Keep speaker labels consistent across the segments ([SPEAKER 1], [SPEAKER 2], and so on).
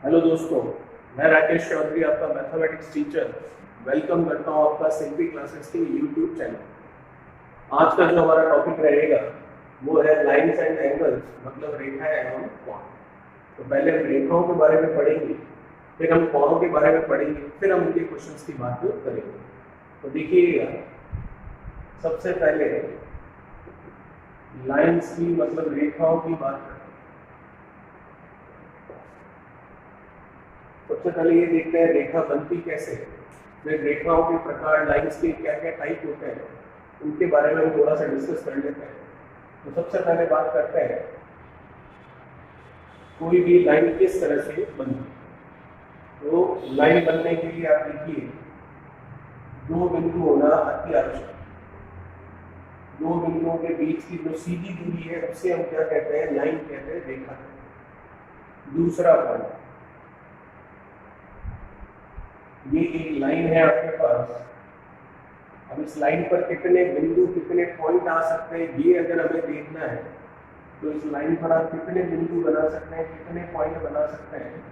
[SPEAKER 1] Hello दोस्तों, मैं राकेश चौधरी आपका मैथमेटिक्स टीचर वेलकम करता हूं आपका सिंपली क्लासेस के यूट्यूब चैनल। आज का जो हमारा टॉपिक रहेगा वो है लाइन्स एंड एंगल्स, मतलब रेखाएं एवं कोण। तो पहले हम रेखाओं के बारे में पढ़ेंगे, फिर हम कोणों के बारे में पढ़ेंगे, फिर हम उनके क्वेश्चंस की बात करेंगे। तो देखिएगा, सबसे पहले लाइन्स की मतलब रेखाओं की बात करें। सबसे पहले ये देखते हैं रेखा बनती कैसे है, फिर रेखाओं के प्रकार, लाइन्स के क्या क्या टाइप होते हैं, उनके बारे में हम थोड़ा सा डिस्कस कर लेते हैं। तो सबसे पहले बात करते हैं कोई भी लाइन किस तरह से बनती है। तो लाइन बनने के लिए आप देखिए, दो बिंदु होना अति आवश्यक। दो बिंदुओं के बीच की जो सीधी दूरी है उसे हम क्या कहते हैं, लाइन कहते हैं, रेखा। दूसरा पॉइंट, ये एक लाइन है आपके पास। अब इस लाइन पर कितने बिंदु, कितने पॉइंट आ सकते हैं, ये अगर हमें देखना है तो इस लाइन पर आप कितने बिंदु बना सकते हैं, कितने पॉइंट बना सकते हैं।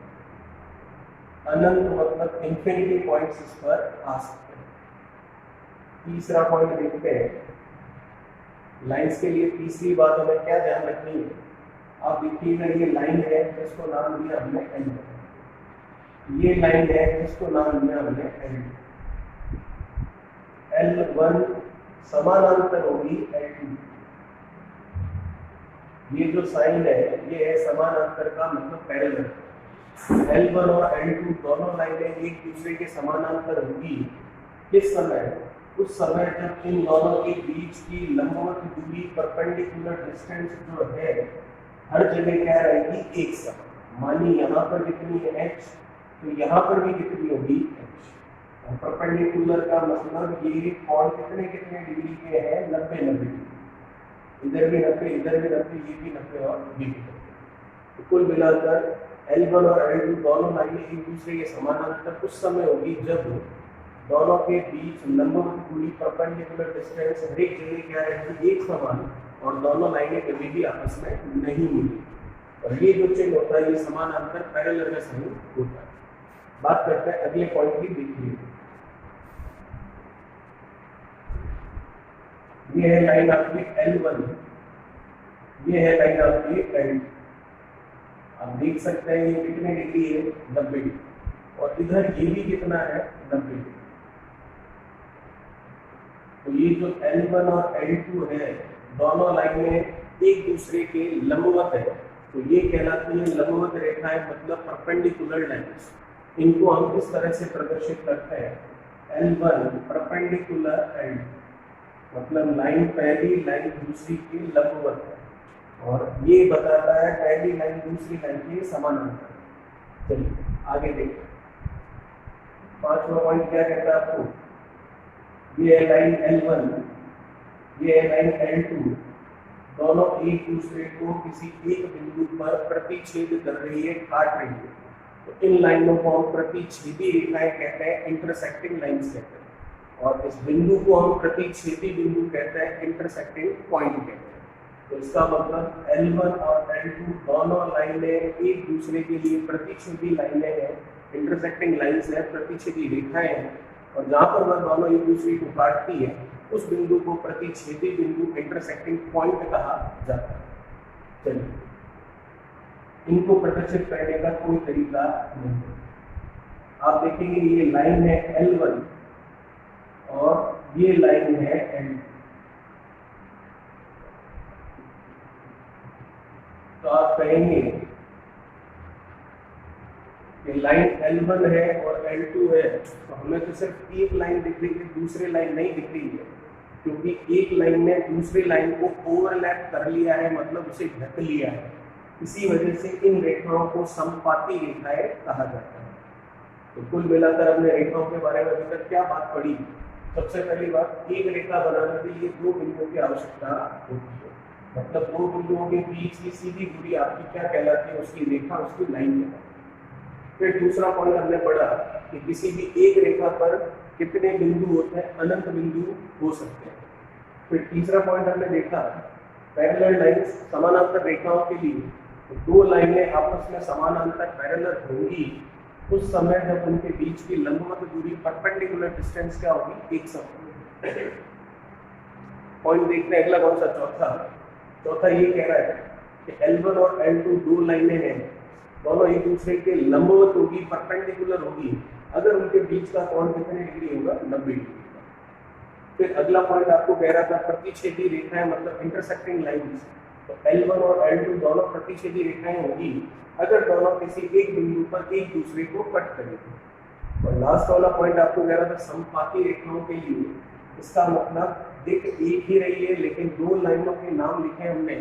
[SPEAKER 1] अनंत मतलब इंफिनिटी पॉइंट्स इस पर आ सकते हैं। तीसरा पॉइंट देखते हैं, लाइंस के लिए तीसरी बात हमें क्या ध्यान रखनी है। आप देखिएगा, ये लाइन है जिसको नाम दिया हमने एल। ये लाइन है जिसको नाम दिया हमने L1 समानांतर होगी L2। ये जो साइन है ये है समानांतर का मतलब पैरेलल। L1 और L2 दोनों लाइनें एक दूसरे के समानांतर होगी किस समय, उस समय जब इन दोनों के बीच की लंबवत दूरी, परपेंडिकुलर डिस्टेंस जो है हर जगह क्या रहेगी, एक समान। मानिए यहाँ पर कितनी है h, तो यहाँ पर भी कितनी होगी h। परपेंडिकुलर का मतलब ये कोण कितने कितने डिग्री के हैं, 90-90 डिग्री। इधर भी 90, इधर भी 90, ये भी 90 और ये भी 90। तो कुल मिलाकर L1 और L2 दोनों लाइनें एक दूसरे के समानांतर उस समय होगी जब दोनों के बीच लंबवत दूरी, परपेंडिकुलर डिस्टेंस हर एक जगह क्या रहेगी, एक समान, और दोनों लाइनें कभी भी आपस में नहीं मिली। और ये जो चिन्ह होता है ये समानांतर पैरेलल का साइन होता है। बात करते हैं अगले पॉइंट की। देखिए, ये है लाइन आपकी L1, ये है लाइन आपकी L2। आप देख सकते हैं ये कितने डिग्री है, 90 डिग्री, और इधर ये भी कितना है, 90 डिग्री। तो ये जो L1 और L2 है दोनों लाइनें एक दूसरे के लंबवत है, तो ये कहलाती है लंबवत रेखाएं, मतलब परपेंडिकुलर लाइन्स। इनको हम इस तरह से प्रदर्शित करते हैं, L1 परपेंडिकुलर L2, मतलब लाइन पहली लाइन दूसरी की लंबवत है, और ये बताता है पहली लाइन दूसरी लाइन के समानांतर। चलिए आगे देखते हैं। पांचवा पॉइंट क्या कहता है आपको, ये है लाइन L1, ये है लाइन L2, दोनों एक दूसरे को किसी एक बिंदु पर प्रतिच्छेद कर रही है, काट रही है। तो इन लाइनों को हम प्रतिच्छेदी रेखाएं कहते हैं, इंटरसेक्टिंग लाइंस कहते हैं, और इस बिंदु को हम प्रतिच्छेदी बिंदु कहते हैं, इंटरसेक्टिंग पॉइंट कहते हैं। तो इसका मतलब L1 और L2 दोनों लाइनें एक दूसरे के लिए प्रतिच्छेदी लाइनें हैं, इंटरसेक्टिंग लाइंस है, प्रतिच्छेदी रेखाएं हैं, और जहां पर वह दोनों एक दूसरे को काटती है उस बिंदु को प्रतिच्छेदी बिंदु, इंटरसेक्टिंग पॉइंट कहा जाता है। चलिए, इनको प्रदर्शित करने का कोई तरीका नहीं है। आप देखेंगे ये लाइन है L1 और ये लाइन है L2। तो आप कहेंगे कि लाइन L1 है और L2 है, तो हमें तो सिर्फ एक लाइन दिख रही है, दूसरी लाइन नहीं दिख रही है, क्योंकि एक लाइन ने दूसरी लाइन को ओवरलैप कर लिया है, मतलब उसे ढक लिया है। इसी वजह से इन रेखाओं को समपाती रेखाएं कहा जाता है। तो कुल मिलाकर हमने रेखाओं के बारे में अभी तक क्या बात पढ़ी। सबसे पहली बात, एक रेखा बनाने के लिए दो बिंदुओं की आवश्यकता होती है, मतलब दो बिंदुओं के बीच की सीधी दूरी आपकी क्या कहलाती है, उसकी रेखा, उसकी लाइन कहलाती है। फिर दूसरा पॉइंट हमने पढ़ा कि किसी भी एक रेखा पर कितने बिंदु होते हैं, अनंत बिंदु हो सकते हैं। फिर तीसरा पॉइंट हमने देखा पैरेलल लाइंस, समानांतर रेखाओं के लिए तो दो लाइनें आपस में समानांतर पैरेलल होंगी उस समय जब उनके बीच की लंबवत दूरी परपेंडिकुलर डिस्टेंस क्या होगी, 1 सम। पॉइंट देखते हैं अगला कौन सा, चौथा ये कह रहा है कि L1 और L2 दो लाइनें हैं, दोनों एक दूसरे के लंबवत होगी, परपेंडिकुलर होगी, अगर उनके बीच का कोण कितने डिग्री होगा, 90 डिग्री। फिर अगला पॉइंट आपको कह रहा था प्रतिच्छेदी रेखाएं मतलब इंटरसेक्टिंग लाइंस, तो L1 और L2 दोनों प्रतिच्छेदी रेखाएं होगी अगर दोनों किसी एक बिंदु पर एक दूसरे को कट करेंगे। और लास्ट वाला पॉइंट आपको कह रहा था समपाती रेखाओं के लिए, इसका मतलब दिख एक ही रही है लेकिन दो लाइनों के नाम लिखे हमने,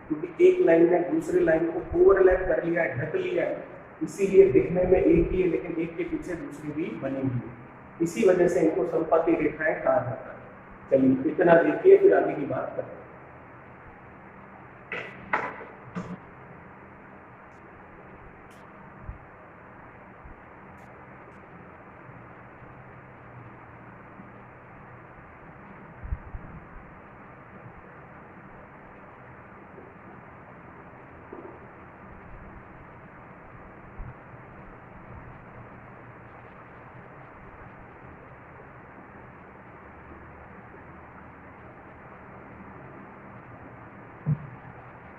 [SPEAKER 1] क्योंकि एक लाइन ने दूसरी लाइन को ओवरलैप कर लिया है, ढक लिया है, इसीलिए दिखने में एक ही है लेकिन एक के पीछे दूसरी भी बनी हुई है, इसी वजह से इनको समपाती रेखाएं कहा जाता है। चलिए इतना देखिए, फिर आगे की बात करते हैं।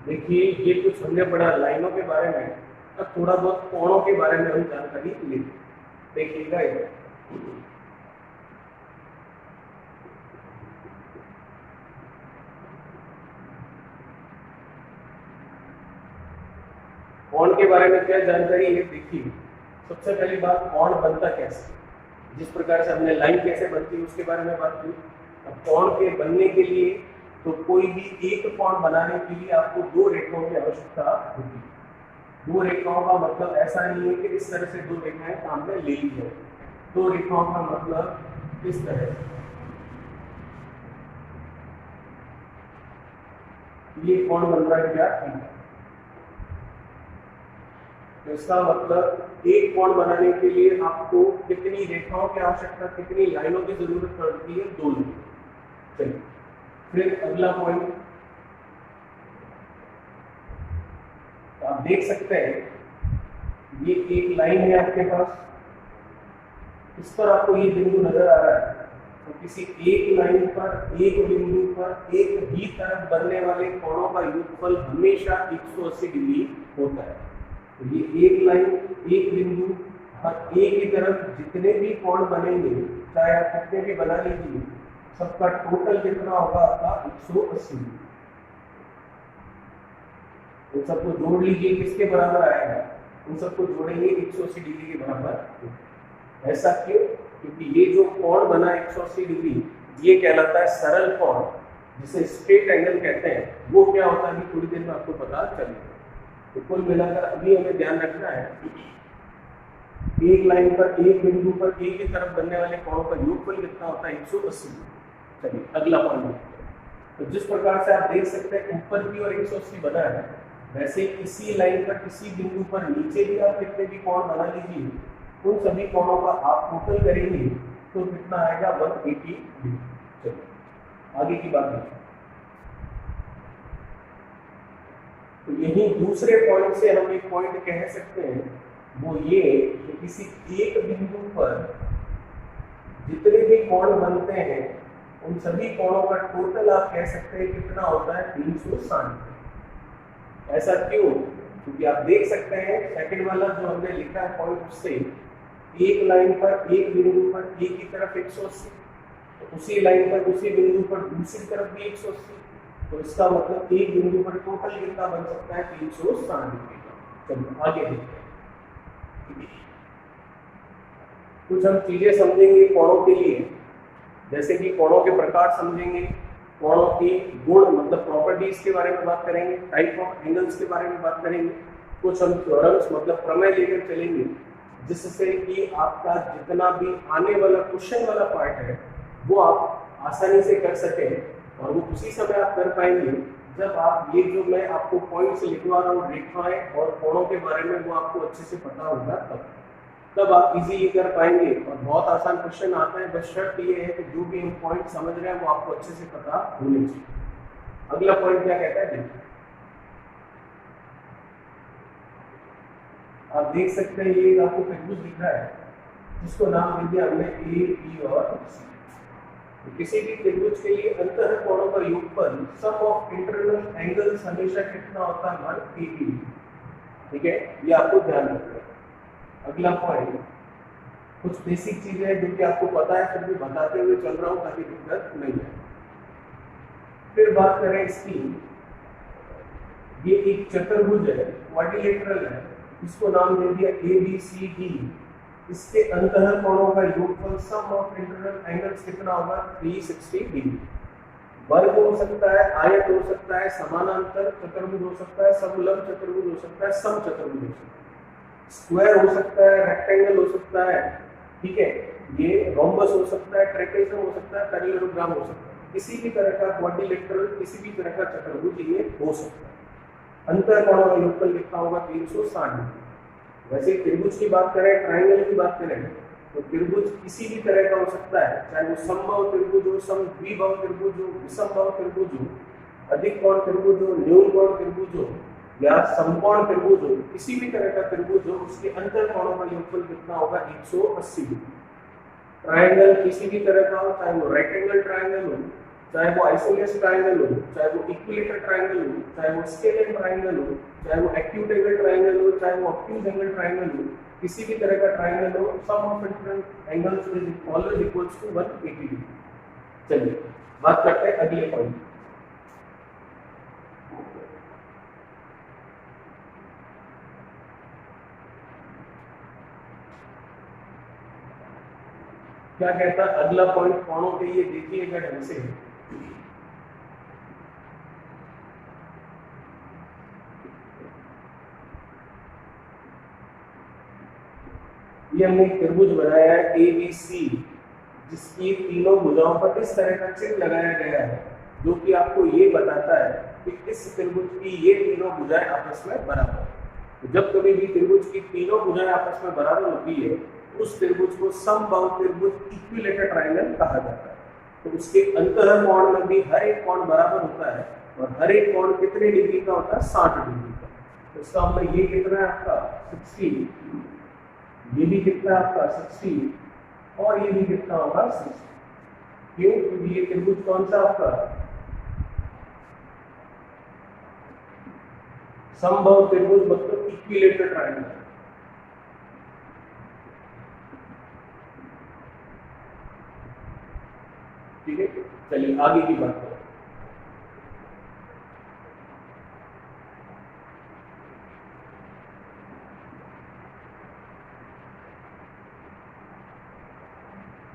[SPEAKER 1] देखिए ये कुछ हमने पढ़ा लाइनों के बारे में, अब थोड़ा बहुत कोणों के बारे में हम जानकारी लेंगे। देखिएगा कोण के बारे में क्या जानकारी है। देखिए सबसे पहली बात, कोण बनता कैसे, जिस प्रकार से हमने लाइन कैसे बनती है उसके बारे में बात की। अब कोण के बनने के लिए तो कोई भी एक कोण बनाने के लिए आपको दो रेखाओं की आवश्यकता होती है। दो रेखाओं का मतलब ऐसा नहीं है कि इस तरह से दो रेखाएं सामने ले ली जाए, दो रेखाओं का मतलब इस तरह से, ये कोण बन रहा है क्या, तो इसका मतलब एक कोण बनाने के लिए आपको कितनी रेखाओं की आवश्यकता, कितनी लाइनों की जरूरत पड़ती है, दो लाइन। चलिए फिर अगला पॉइंट, तो आप देख सकते हैं ये एक लाइन है आपके पास, इस पर आपको ये बिंदु नजर आ रहा है, तो किसी एक लाइन पर एक बिंदु पर एक ही तरफ बनने वाले कोणों का योगफल हमेशा 180 डिग्री होता है। तो ये एक लाइन एक बिंदु और एक ही तरफ जितने भी कोण बनेंगे, चाहे आप कितने भी बना लीजिए, सबका टोटल कितना होगा आपका 180 डिग्री। उन सबको जोड़ लीजिए, किसके बराबर आएगा, उन सबको जोड़ेंगे 180 डिग्री के बराबर। ऐसा क्यों, क्योंकि ये जो कोण बना 180 डिग्री ये कहलाता है सरल कोण, जिसे स्ट्रेट एंगल कहते हैं। वो क्या होता है थोड़ी देर में आपको पता चलेगा। तो कुल मिलाकर अभी हमें ध्यान रखना है, एक लाइन पर एक बिंदु पर एक ही तरफ बनने वाले कोणों का योगफल कितना होता है, 180। चलिए अगला पॉइंट, तो जिस प्रकार से आप देख सकते हैं ऊपर की ओर 180 बना है, वैसे इसी लाइन पर किसी बिंदु पर नीचे भी आप कितने भी कोण बना लीजिए, उन सभी कोणों का आप टोटल करेंगे तो कितना आएगा, 180 डिग्री। चलिए आगे की बात देखिए। तो यही दूसरे पॉइंट से हम एक पॉइंट कह सकते हैं, वो ये कि किसी एक बिंदु पर जितने भी कोण बनते हैं उन सभी कोणों का टोटल आप कह सकते हैं कितना होता है, 360। ऐसा क्यों, क्योंकि आप देख सकते हैं सेकंड वाला जो हमने लिखा है पॉइंट, उससे एक लाइन पर एक बिंदु पर एक ही तरफ 180, तो उसी लाइन पर उसी बिंदु पर दूसरी तरफ भी 180, तो इसका मतलब एक बिंदु पर टोटल कितना बन सकता है, 360 डिग्री का। चलिए आगे देखते हैं, कुछ हम चीजें समझेंगे कोणों के लिए, जैसे कि कोणों के प्रकार समझेंगे, कोणों की गुण मतलब प्रॉपर्टीज के बारे में बात करेंगे, टाइप ऑफ एंगल्स के बारे में बात करेंगे, कुछ हम थ्योरम्स मतलब प्रमेय लेकर चलेंगे, जिससे कि आपका जितना भी आने वाला क्वेश्चन वाला पार्ट है वो आप आसानी से कर सकें, और वो उसी समय आप कर पाएंगे जब आप ये जो मैं आपको पॉइंट्स लिखवा रहा हूँ, रेखाएं और कोणों के बारे में, वो आपको अच्छे से पता होगा, तब आप इजीली कर पाएंगे। और बहुत आसान क्वेश्चन आता है, बस शर्त ये है कि जो भी हम पॉइंट समझ रहे हैं वो आपको अच्छे से पता होने चाहिए। अगला पॉइंट क्या कहता है, देखिए आप देख सकते हैं ये आपको त्रिभुज दिख रहा है जिसको नाम दे दिया हमने ए बी और सी। तो किसी भी त्रिभुज के लिए अंतः कोणों का योगफल सम ऑफ इंटरनल एंगल्स हमेशा कितना होता है, मान 80। ठीक है, ये आपको ध्यान रखना है। अगला पॉइंट, कुछ बेसिक चीजें हैं जो कि आपको पता है, फिर भी बताते हुए चल रहा हूँ ताकि दिक्कत नहीं है। फिर बात करें इसकी, ये एक चतुर्भुज है, क्वाड्रिलेटरल है, इसको नाम दे दिया ए बी सी डी। इसके अंतः कोणों का योगफल सम ऑफ इंटरनल एंगल्स कितना होगा, 360 डिग्री। वर्ग हो सकता है, आयत हो सकता है, समानांतर चतुर्भुज हो सकता है, समलंब चतुर्भुज हो सकता है, समचतुर्भुज हो सकता है, स्क्वायर हो सकता है, रेक्टेंगल हो सकता है। ठीक है, ये रोम्बस हो सकता है, ट्रेपेजम हो सकता है, पैरेललोग्राम हो सकता है, किसी भी तरह का क्वाड्रिलेटरल, किसी भी तरह का चतुर्भुज ये हो सकता है। अंतर कोणों का योगफल कितना होगा, 360 डिग्री। वैसे त्रिभुज की बात करें, ट्रायंगल की बात करें, तो त्रिभुज किसी भी तरह का हो सकता है, चाहे वो समबाहु त्रिभुज हो, समद्विबाहु त्रिभुज हो, विषमबाहु त्रिभुज हो, अधिक कोण त्रिभुज हो, न्यून कोण त्रिभुज हो या समकोण त्रिभुज हो, किसी भी तरह का त्रिभुज हो, उसके अंतर कोणों का योगफल कितना होगा, 180 डिग्री। ट्रायंगल किसी भी तरह का हो, चाहे वो राइट एंगल ट्रायंगल हो, चाहे वो आइसोसेलेस ट्रायंगल हो, चाहे वो इक्विलेटरल ट्रायंगल हो, चाहे वो स्केलर ट्रायंगल हो, चाहे वो एक्यूट एंगल ट्रायंगल हो, चाहे वो ऑब्ट्यूज एंगल ट्रायंगल हो, किसी भी तरह का ट्रायंगल हो, sum of internal angles is always equals to 180 degree. चलिए बात करते हैं अगले पॉइंट। क्या कहता है अगला पॉइंट कोणों के लिए, देखिएगा ढंग से। ये हमने त्रिभुज बनाया है ए बी सी, जिसकी तीनों भुजाओं पर इस तरह का चिन्ह लगाया गया है जो कि आपको ये बताता है कि इस त्रिभुज की ये तीनों भुजाएं आपस में बराबर है। तो जब कभी भी त्रिभुज की तीनों भुजाएं आपस में बराबर होती है, उस त्रिभुज को समबाहु त्रिभुज इक्विलेटरल ट्रायंगल कहा जाता है। तो उसके अंतः कोण में भी हर एक कोण बराबर होता है, और हर एक कोण कितने डिग्री का होता है, 60 डिग्री का। तो इसका मतलब ये कितना है आपका 60, ये भी कितना है आपका 60, और ये भी कितना होगा 60। क्यों? क्योंकि ये त्रिभुज कौन सा आपका, समबाहु त्रिभुज, मतलब इक्विलेटरल ट्रायंगल। ठीक है, चलिए आगे की बात करें।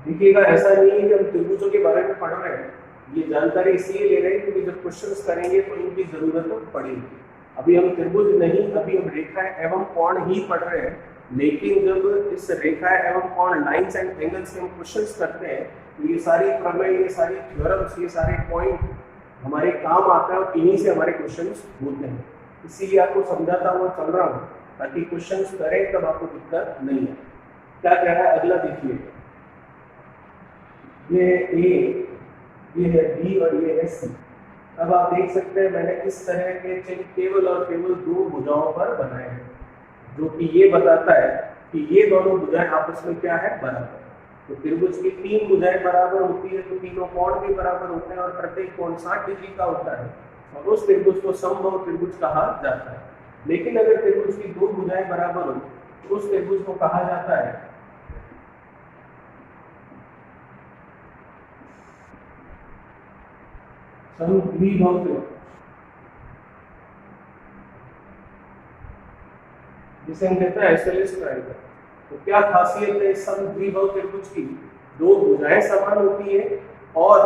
[SPEAKER 1] देखिएगा, ऐसा नहीं है कि हम त्रिभुजों के बारे में पढ़ रहे हैं, ये जानकारी इसलिए ले रहे हैं क्योंकि जब क्वेश्चंस करेंगे तो इनकी जरूरत पड़ेगी। अभी हम त्रिभुज नहीं, अभी हम रेखा एवं कोण ही पढ़ रहे हैं, लेकिन जब इस रेखा एवं कोण, लाइंस एंड एंगल्स के हम क्वेश्चंस करते हैं, तो ये सारी प्रमेय, ये सारी थ्योरम्स, ये सारे पॉइंट हमारे काम आता है और इन्हीं से हमारे क्वेश्चंस होते हैं। इसीलिए आपको समझाता हुआ चल रहा हूँ ताकि क्वेश्चंस करें तब आपको दिक्कत नहीं है। क्या कह रहा है अगला, देखिए, ये ए, ये है बी और ये है सी। अब आप देख सकते हैं मैंने इस तरह के चिन्ह केवल और केवल दो भुजाओं पर बनाए हैं, जो कि ये बताता है कि ये दोनों भुजाएं आपस में क्या है, बराबर। तो त्रिभुज की तीन भुजाएं बराबर होती है तो तीनों कोण भी बराबर होते हैं, और प्रत्येक कोण 60 डिग्री का होता है, और उस त्रिभुज को समबाहु त्रिभुज कहा जाता है। लेकिन अगर त्रिभुज की दो भुजाएं बराबर हो तो उस त्रिभुज को कहा जाता है समद्विबाहु त्रिभुज, जिसे हम कहते हैं आइसोसेलेस ट्रायंगल। तो क्या खासियत है समद्विबाहु त्रिभुज की, दो भुजाएं समान होती है, और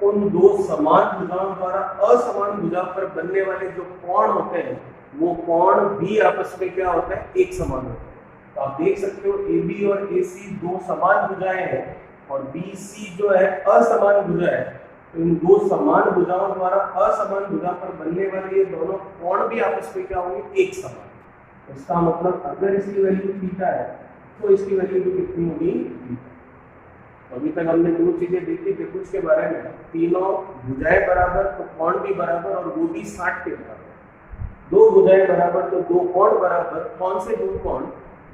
[SPEAKER 1] उन दो समान भुजाओं द्वारा असमान भुजा पर बनने वाले जो कोण होते हैं, वो कोण भी आपस में क्या होता है, एक समान होता है। तो आप देख सकते हो AB और AC दो समान भुजाएं हैं, और BC जो है असमान भुजा है। तो इन दो समान भुजाओं द्वारा असमान भुजा पर बनने वाले ये दोनों कोण भी आपस में क्या होंगे, एक समान। इसका मतलब अगर इसकी वैल्यू थीटा है तो इसकी वैल्यू भी कितनी होगी, थीटा। अभी तक हमने दो चीजें देखी त्रिभुज के बारे में, तीनों भुजाएं बराबर तो कोण भी बराबर, और वो भी 60 के बराबर। दो भुजाएं बराबर तो दो कोण बराबर, कौन से दो कोण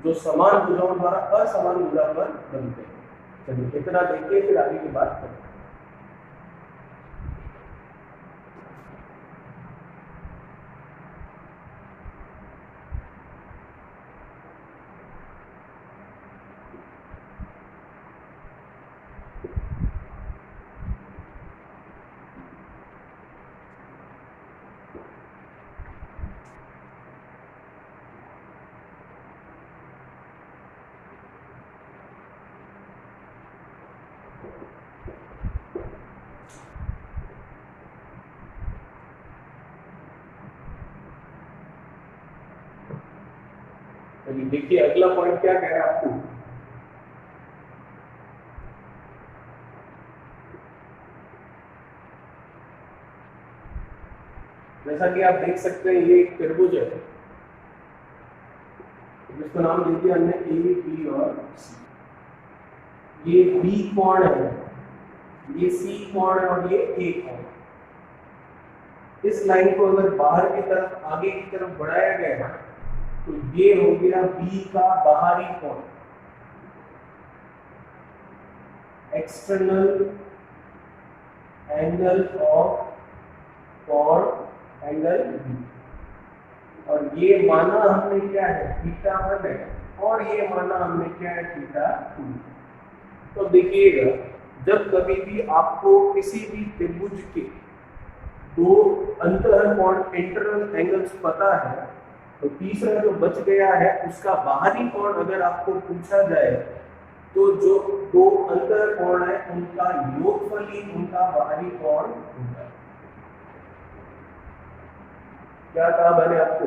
[SPEAKER 1] जो समान भुजाओं द्वारा असमान भुजा पर बनते हैं। चलिए इतना देखिए, फिर आगे की बात करते हैं। चलिए देखिए अगला पॉइंट क्या कह रहा है आपको। जैसा कि आप देख सकते हैं ये एक त्रिभुज है जिसका नाम दे दिया हमने ए बी और सी। ये बी कोण है, ये सी कोण है और ये ए कोण। इस लाइन को अगर बाहर की तरफ आगे की तरफ बढ़ाया गया तो ये हो गया बी का बाहरी कोण, एक्सटर्नल एंगल ऑफ कोण एंगल बी। और ये माना हमने क्या है थीटा 1 है, और ये माना हमने क्या है थीटा 2। तो देखिएगा जब कभी भी आपको किसी भी त्रिभुज के दो अंतःकोण इंटरनल एंगल्स पता है तो तीसरा जो बच गया है उसका बाहरी कोण अगर आपको पूछा जाए तो जो दो अंतःकोण है उनका योगफल ही उनका बाहरी कोण होता है। क्या कहा मैंने आपको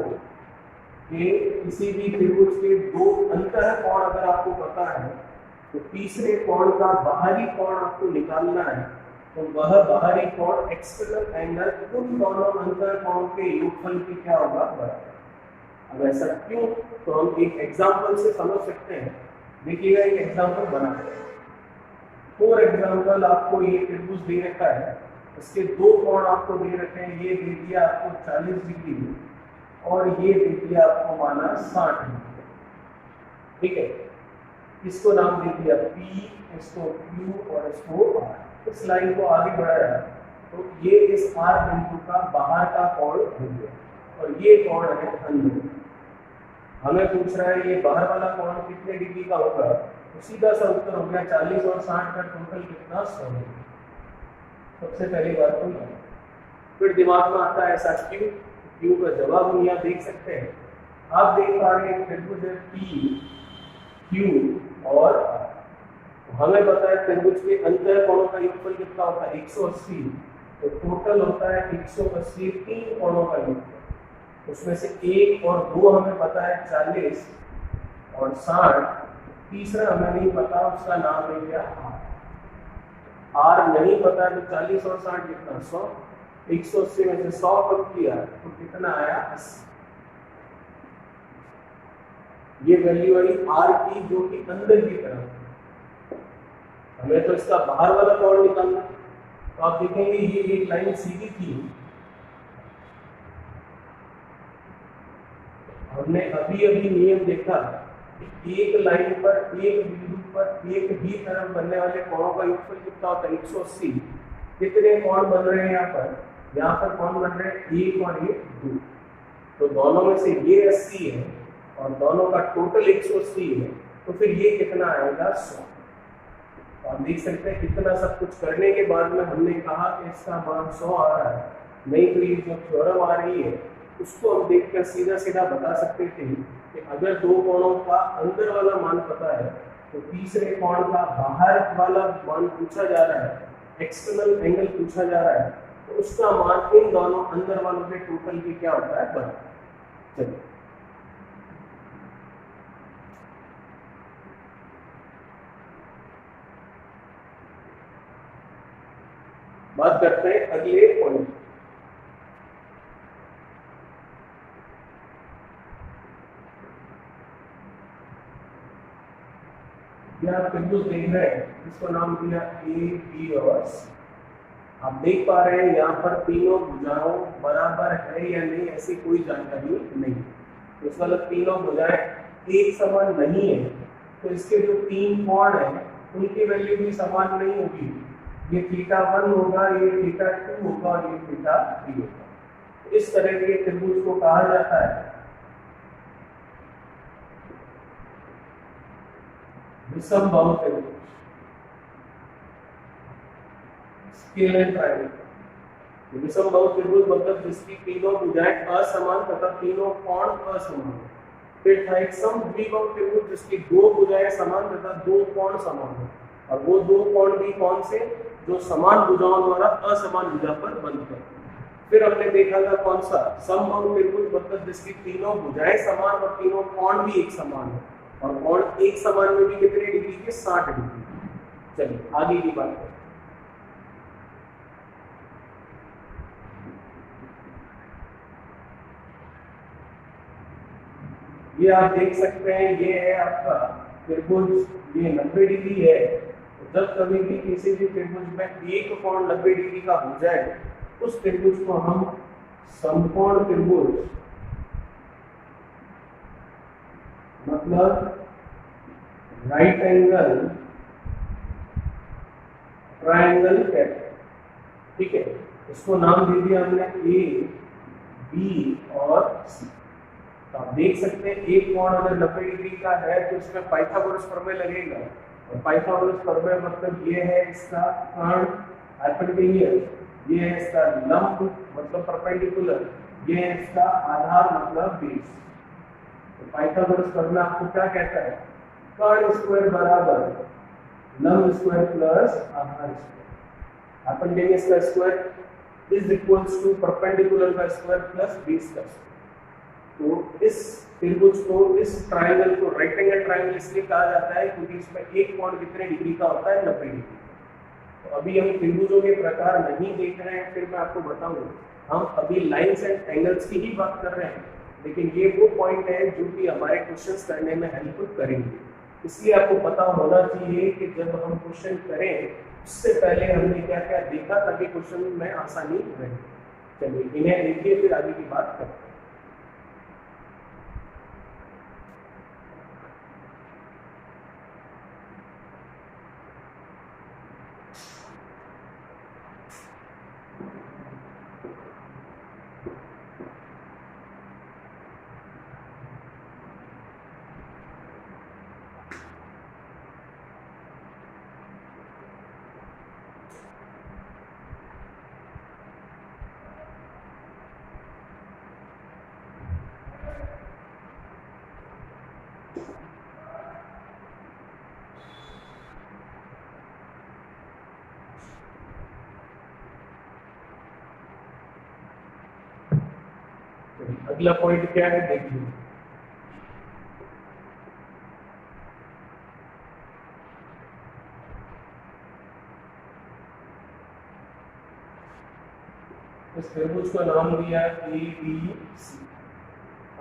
[SPEAKER 1] कि किसी भी त्रिभुज के दो अंतःकोण अगर आपको पता है तो तीसरे कोण का बाहरी कोण आपको निकालना है, तो वह बाहरी कोण एक्सटर्नल एंगल उन दोनों अंतःकोण के योगफल की क्या होगा बराबर। अब ऐसा क्यों, तो हम एक एग्जांपल से समझ सकते हैं। देखिएगा एक एग्जांपल बनाते हैं। फॉर एग्जांपल आपको ये त्रिभुज दे रखा है, इसके दो कोण आपको दे रखे हैं, ये दे दिया आपको 40 डिग्री और ये दे दिया आपको माना 60 डिग्री। ठीक है, इसको नाम दे दिया P, इसको Q और इसको R। इस लाइन को आगे बढ़ाया तो ये इस R बिंदु का बाहर का कोण हो गया और ये कोण है अंदर। हमें पूछ रहा है ये बाहर वाला कोण कितने डिग्री का होगा, तो सीधा सा उत्तर हो गया 40 और 60 का टोटल कितना 100 डिग्री। सबसे पहली बात तो ये। फिर दिमाग में आता है ऐसा क्यों, क्यों का जवाब हम यहाँ देख सकते हैं। आप देख पा रहे हैं त्रिभुज है P, Q और R। हमें पता है त्रिभुज के अंतःकोणों का योगफल कितना होता है 180, तो टोटल होता है 180 तीन कोणों का योगफल। उसमें से एक और दो हमें पता है 40 और 60, तीसरा हमें नहीं पता, उसका नाम है क्या R नहीं पता है। तो 40 और 60 कितना 100, 180 में से 100 कम किया तो कितना आया 80। ये वैल्यू आई R की जो कि अंदर की तरफ। हमें तो इसका बाहर वाला कोण निकालना, तो आप देखेंगे ये एक लाइन सीधी थी। हमने अभी अभी नियम देखा कि एक लाइन पर एक बिंदु पर एक ही तरफ बनने वाले कोणों का योगफल कितना होता है 180। कितने कोण बन रहे हैं यहाँ पर कोण बन रहे हैं एक और एक दो, तो दोनों में से ये 80 है और दोनों का टोटल 180 है, तो फिर ये कितना आएगा 100। तो आप देख सकते हैं कितना सब कुछ करने के बाद में हमने कहा कि इसका मान 100 आ रहा है। नहीं तो ये जो थ्योरम आ रही है उसको हम देखकर सीधा सीधा बता सकते थे कि अगर दो कोणों का अंदर वाला मान पता है तो तीसरे कोण का बाहर वाला मान पूछा जा रहा है, एक्सटर्नल एंगल पूछा जा रहा है, तो उसका मान इन दोनों अंदर वालों के टोटल की क्या होता है बराबर। चलिए बात करते हैं अगले पॉइंट। यहाँ त्रिभुज देख रहे हैं, इसको नाम दिया ए बी और सी। आप देख पा रहे हैं यहाँ पर तीनों भुजाओं बराबर है या नहीं, ऐसी कोई जानकारी नहीं। तो इसका मतलब तीनों भुजाएं एक समान नहीं है, तो इसके जो तीन कोण हैं उनकी वैल्यू भी समान नहीं होगी। ये θ1 होगा, ये θ2 होगा और ये θ3 होगा। इस तरह के त्रिभुज को कहा जाता है विषमबाहु त्रिभुज, स्केलर ट्रायंगल। विषमबाहु त्रिभुज मतलब जिसकी तीनों भुजाएं असमान तथा तीनों कोण असमान। फिर था एक समद्विबाहु त्रिभुज जिसकी दो भुजाएं समान तथा दो कोण समान हो, और वो दो कोण भी कौन से, जो समान भुजाओं द्वारा असमान भुजा पर बनते हैं। फिर हमने देखा था कौन सा, समबाहु त्रिभुज मतलब जिसकी तीनों भुजाएं समान और तीनों कोण भी एक समान है, और कोण एक समान में भी कितने डिग्री के, 60 डिग्री। चलिए आगे की बात करें। ये आप देख सकते हैं, ये है आपका त्रिभुज, ये 90 डिग्री है। जब कभी भी किसी भी त्रिभुज में एक कोण 90 डिग्री का हो जाए, उस त्रिभुज को हम समकोण त्रिभुज मतलब राइट एंगल ट्रायंगल कहते हैं। ठीक है, इसको नाम दे दिया हमने ए, बी और सी। तो आप देख सकते हैं एक कोण अगर 90 डिग्री का है तो इसमें पाइथागोरस प्रमेय लगेगा, और पाइथागोरस प्रमेय मतलब ये है इसका कर्ण हाइपोटेन्यूज, ये है इसका लंब मतलब परपेंडिकुलर, ये है इसका आधार मतलब बेस। तो पाइथागोरस प्रमेय आपको क्या कहता है, कर्ण स्क्वायर बराबर लंब स्क्वायर प्लस आधार स्क्वायर, हाइपोटेन्यूज का square is equals to perpendicular का स्क्वायर प्लस बेस का स्क्वायर। तो इस त्रिभुज को, इस ट्रायंगल को राइट एंगल ट्रायंगल इसलिए कहा जाता है क्योंकि इसमें एक कोण कितने डिग्री का होता है, 90 डिग्री। तो अभी हम त्रिभुजों के प्रकार नहीं देख रहे हैं, फिर मैं आपको बताऊंगा। हम अभी लाइंस एंड एंगल्स की ही बात कर रहे हैं, लेकिन ये वो पॉइंट है जो कि हमारे क्वेश्चंस करने में हेल्प करेंगे। इसलिए आपको पता होना चाहिए कि जब हम क्वेश्चन करें उससे पहले हमने क्या क्या देखा ताकि क्वेश्चन में आसानी रहे। चलिए इन्हें देखिए, फिर आगे की बात करते हैं। अगला पॉइंट क्या है देखिए, इस त्रिभुज का नाम दिया ए बी सी।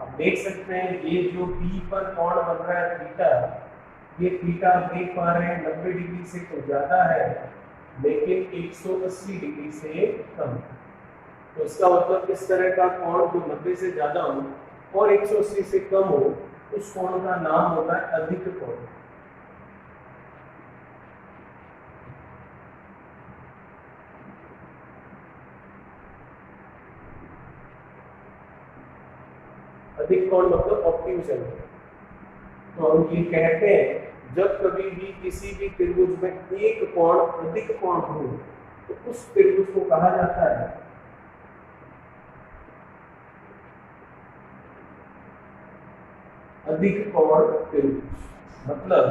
[SPEAKER 1] आप देख सकते हैं ये जो बी पर कोण बन रहा है थीटा, ये थीटा आप देख पा रहे हैं 90 डिग्री से तो ज्यादा है लेकिन 180 डिग्री से कम। तो इसका मतलब इस तरह का कोण जो 90 से ज्यादा हो और 180 से कम हो, उस कोण का नाम होता है अधिक कोण। अधिक कोण मतलब ऑप्टिमस एंगल। तो हम ये कहते हैं जब कभी भी किसी भी त्रिभुज में एक कोण अधिक कोण हो तो उस त्रिभुज को कहा जाता है अधिक कोण त्रिभुज। मतलब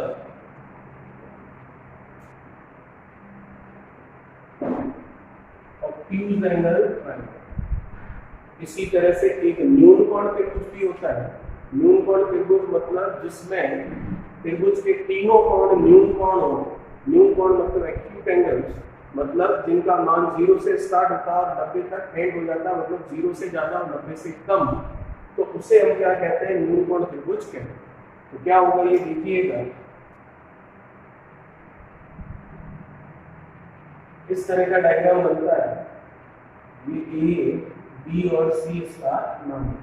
[SPEAKER 1] ऑब्ट्यूज एंगल ट्रायंगल। इसी तरह से एक न्यून कोण त्रिभुज भी होता है। न्यून कोण त्रिभुज मतलब जिसमें त्रिभुज के तीनों कोण न्यून कोण हो। न्यून कोण मतलब एक्यूट एंगल्स, मतलब जिनका मान 0 से स्टार्ट होता है और 90 तक एंड हो जाता है, मतलब 0 से ज्यादा और 90 से कम, तो उसे हम क्या कहते हैं, न्यून कोण त्रिभुज कहते हैं। तो क्या होगा ये देखिएगा, इस तरह का डायग्राम बनता है। ये ए बी और सी इसका नाम है।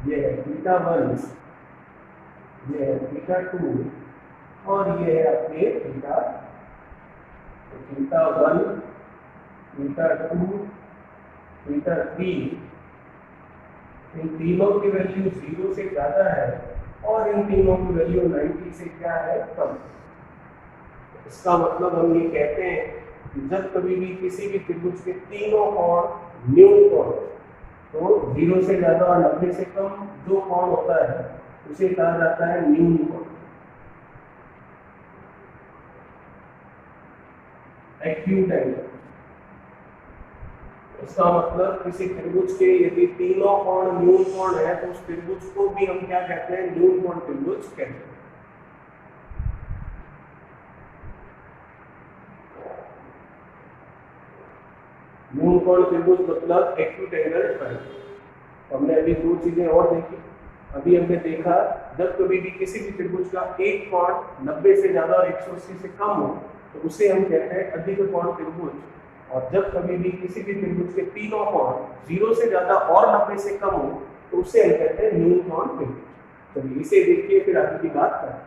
[SPEAKER 1] ये है थीटा 1, ये है थीटा 2 और ये है आपके थीटा 1, थीटा 2, थीटा 3। इन तीनों की वैल्यू 0 से ज्यादा है और इन तीनों की वैल्यू 90 से क्या है, कम। इसका मतलब हम ये कहते हैं कि जब कभी भी किसी भी त्रिभुज के तीनों कोण न्यून कोण, तो 0 से ज्यादा और 90 से कम जो कोण होता है उसे कहा जाता है न्यून कोण, एक्यूट एंगल। इसका मतलब किसी त्रिभुज के यदि तीनों कोण न्यून कोण है तो उस त्रिभुज को भी हम क्या कहते हैं, न्यून कोण त्रिभुज कहते हैं। न्यून कोण त्रिभुज मतलब एक्यूट एंगल ट्रायंगल। हमने अभी दो चीजें और देखी। अभी हमने देखा जब कभी भी किसी भी त्रिभुज का एक कोण 90 से ज्यादा और 180 से कम हो तो उसे हम कहते हैं अधिक कोण त्रिभुज, और जब कभी भी किसी भी त्रिभुज के तीनों कोण 0 से ज्यादा और 90 से कम हो तो उसे हम कहते हैं न्यून कोण त्रिभुज। चलिए इसे देखिए फिर आगे की बात करें।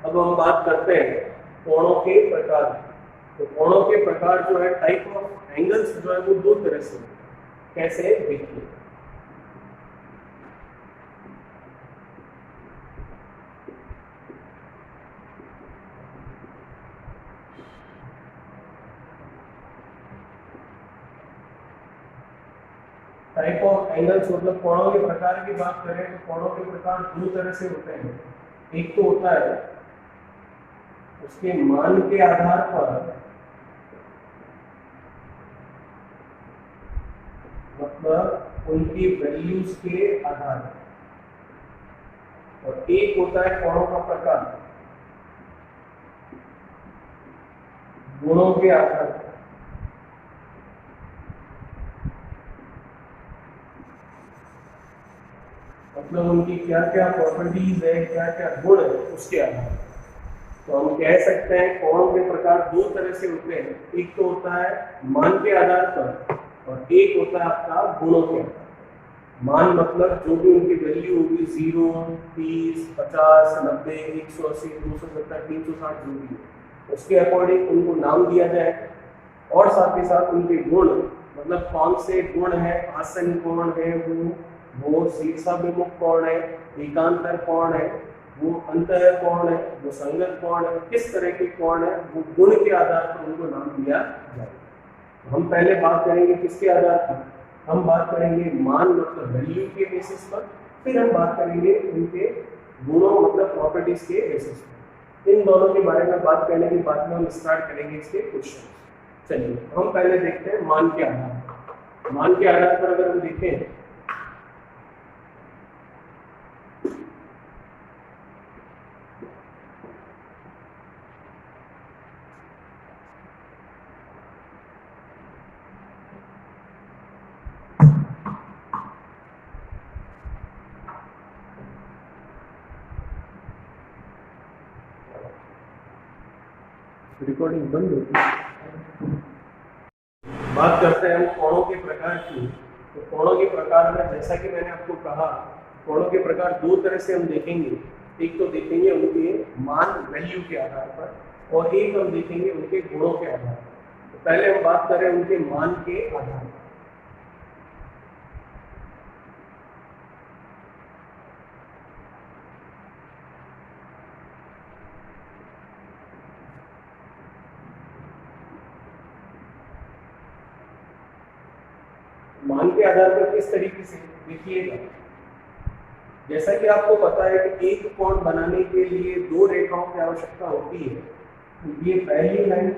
[SPEAKER 1] अब हम बात करते हैं कोणों के प्रकार। तो कोणों के प्रकार जो है, टाइप ऑफ एंगल्स जो है वो दो तरह से होते हैं। कैसे, देखिए। टाइप ऑफ एंगल्स मतलब कोणों के प्रकार की बात करें तो कोणों के प्रकार दो तरह से होते हैं। एक तो होता है उसके मान के आधार पर, मतलब उनकी वैल्यूज के आधार पर, और एक होता है कोणों का प्रकार गुणों के आधार पर। मतलब उनकी क्या क्या प्रॉपर्टीज है, क्या क्या गुण है, उसके आधार पर। तो हम कह सकते हैं कोणों के प्रकार दो तरह से होते हैं। एक तो होता है मान के आधार पर और एक होता है आपका गुणों के आधार पर। मान मतलब जो भी उनकी वैल्यू होगी 0, 30, 50, 90, 180, 270, 360 जो भी है उसके अकॉर्डिंग उनको नाम दिया जाए, और साथ ही साथ उनके गुण मतलब कौन से गुण है, आसन कोण है, वो शीर्षाभिमुख कोण है, एकांतर कोण है, वो अंतः कोण है, वो संगत कोण है, किस तरह के कोण है, वो गुण के आधार पर उनको नाम दिया जाए। हम पहले बात करेंगे किसके आधार पर, हम बात करेंगे मान मतलब वैल्यू के बेसिस पर, फिर हम बात करेंगे उनके गुणों मतलब प्रॉपर्टीज के बेसिस पर। इन दोनों के बारे में बात करने के बाद में हम स्टार्ट करेंगे इसके क्वेश्चन। चलिए हम पहले देखते हैं मान के आधार पर। मान के आधार पर अगर हम देखें रिकॉर्डिंग बंद होती है। बात करते हैं हम कोणों के प्रकार की। तो कोणों के प्रकार में जैसा कि मैंने आपको कहा, कोणों के प्रकार दो तरह से हम देखेंगे। एक तो देखेंगे उनके मान वैल्यू के आधार पर, और एक हम देखेंगे उनके गुणों के आधार पर। तो पहले हम बात करें उनके मान के आधार पर। मान के आधार पर किस तरीके से देखिएगा, जैसा कि आपको पता है कि एक कोण बनाने के लिए दो रेखाओं की आवश्यकता होती है। तो ये पहली लाइन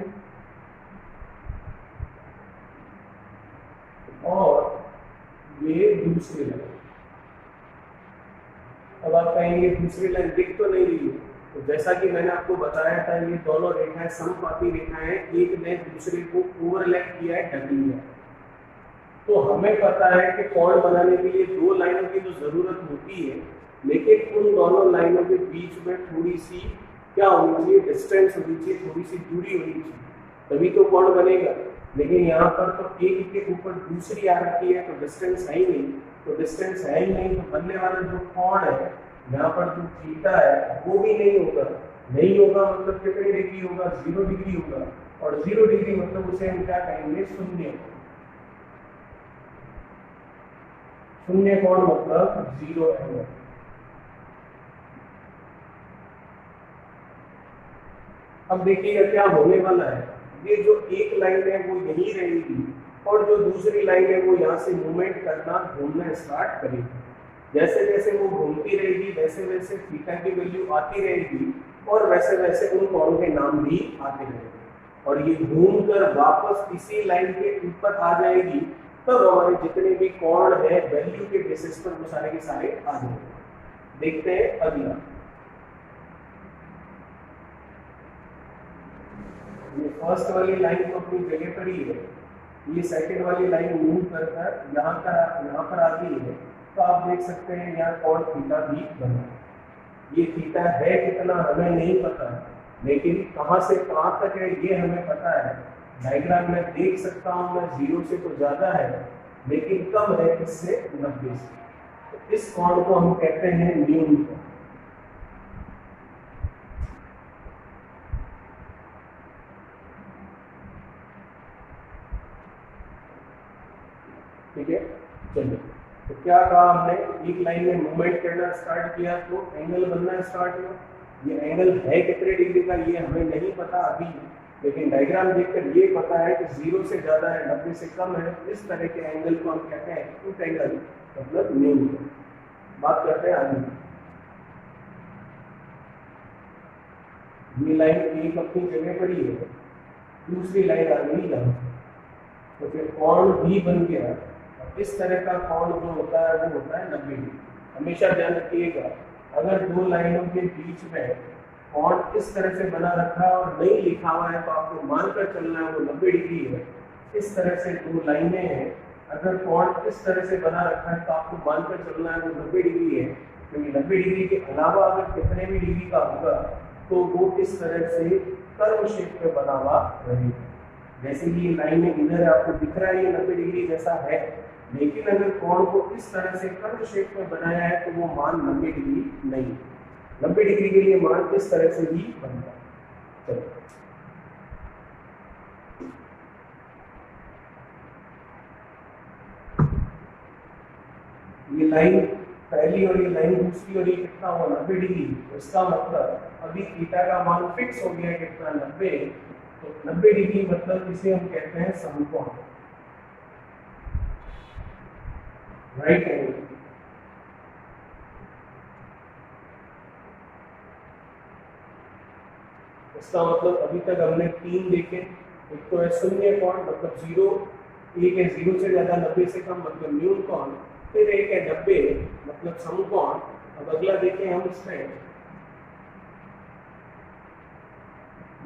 [SPEAKER 1] और ये दूसरी लाइन। अब आप कहेंगे दूसरी लाइन दिख तो नहीं रही है, तो जैसा कि मैंने आपको बताया था ये दोनों रेखाएं समपाती रेखाएं, एक ने दूसरे को ओवरलैप किया है, ढक लिया है। तो हमें पता है कि कोण बनाने के लिए दो लाइनों की तो जरूरत होती है, लेकिन उन दोनों लाइनों के बीच में थोड़ी सी क्या होनी चाहिए, डिस्टेंस होनी चाहिए, थोड़ी सी दूरी होनी चाहिए, तभी तो कोण बनेगा। लेकिन यहाँ पर तो एक के ऊपर दूसरी आ रखी है, तो डिस्टेंस है ही नहीं। तो डिस्टेंस है ही नहीं, तो बनने वाला जो कोण है यहाँ पर जो थीटा है वो भी नहीं होगा। नहीं होगा मतलब कितने डिग्री होगा, 0 डिग्री होगा। और 0 डिग्री मतलब उसे हम क्या कहेंगे, शून्य। शून्य कोण मतलब 0 एंगल। अब देखिएगा क्या होने वाला है, ये जो एक लाइन है वो यहीं रहेगी और जो दूसरी लाइन है वो यहाँ से मूवमेंट करना, घूमना स्टार्ट करेगी। जैसे जैसे वो घूमती रहेगी वैसे वैसे थीटा की वैल्यू आती रहेगी और वैसे वैसे उन कोणों के नाम भी आते रहेंगे और ये घूमकर वापस इसी लाइन के ऊपर आ जाएगी। तब हमारे जितने भी कोण है वैल्यू के बेसिस पर वो सारे के सारे आ जाएंगे। देखते हैं अगला। ये फर्स्ट वाली लाइन तो अपनी जगह पर ही है, ये सेकंड वाली लाइन मूव कर यहाँ पर आती है। तो आप देख सकते हैं यहाँ कोण थीटा भी बना। ये थीटा है कितना हमें नहीं पता, लेकिन कहाँ से कहाँ तक है ये हमें पता है। डायग्राम में देख सकता हूँ मैं 0 से तो ज़्यादा है, लेकिन कम है किससे, 90 से। तो इस कोण को हम कहते हैं न्यून कोण। ठीक है, चलिए। तो क्या कहा हमने, एक लाइन में मूवमेंट करना स्टार्ट किया तो एंगल बनना स्टार्ट हुआ। ये एंगल है कितने डिग्री का ये हमें नहीं पता अभी, लेकिन डायग्राम देखकर ये पता है कि 0 से ज़्यादा है, 90 से कम है। इस तरह के एंगल को हम कहते हैं एक्यूट एंगल, मतलब न्यून। बात करते हैं आगे। ये लाइन एक अपनी जगह पर ही है, दूसरी लाइन आ गई यहाँ, तो फिर कोण भी बन गया। इस तरह का कोण जो होता है वो होता है 90 डिग्री। हमेशा ध्यान रखिएगा, अगर दो लाइनों के बीच में कोण इस तरह से बना रखा है और नहीं लिखा हुआ है तो आपको मानकर चलना है वो 90 डिग्री है। इस तरह से दो लाइनें हैं, अगर कोण इस तरह से बना रखा है तो आपको मानकर चलना है वो 90 डिग्री है, क्योंकि 90 डिग्री के अलावा अगर कितने भी डिग्री का होगा तो वो इस तरह से कर्व शेप में बना हुआ रहेगा। जैसे कि ये लाइन में इधर आपको दिख रहा है ये 90 डिग्री जैसा है, लेकिन अगर कोण को इस तरह से कर्व शेप में बनाया है तो वो मान 90 डिग्री नहीं। 90 डिग्री के लिए मान इस तरह से ही बनता है। चलो ये लाइन पहली और ये लाइन दूसरी और ये कितना हुआ, 90 डिग्री। तो इसका मतलब अभी थीटा का मान फिक्स हो गया कितना, 90। तो 90 डिग्री मतलब इसे हम कहते हैं समकोण, राइट एंगल। इसका मतलब अभी तक हमने 3 देखे। एक तो है शून्य कोण मतलब 0, एक है 0 से ज्यादा 90 से कम मतलब न्यून कोण, फिर एक है 90 मतलब समकोण। अब अगला देखें हम इसमें,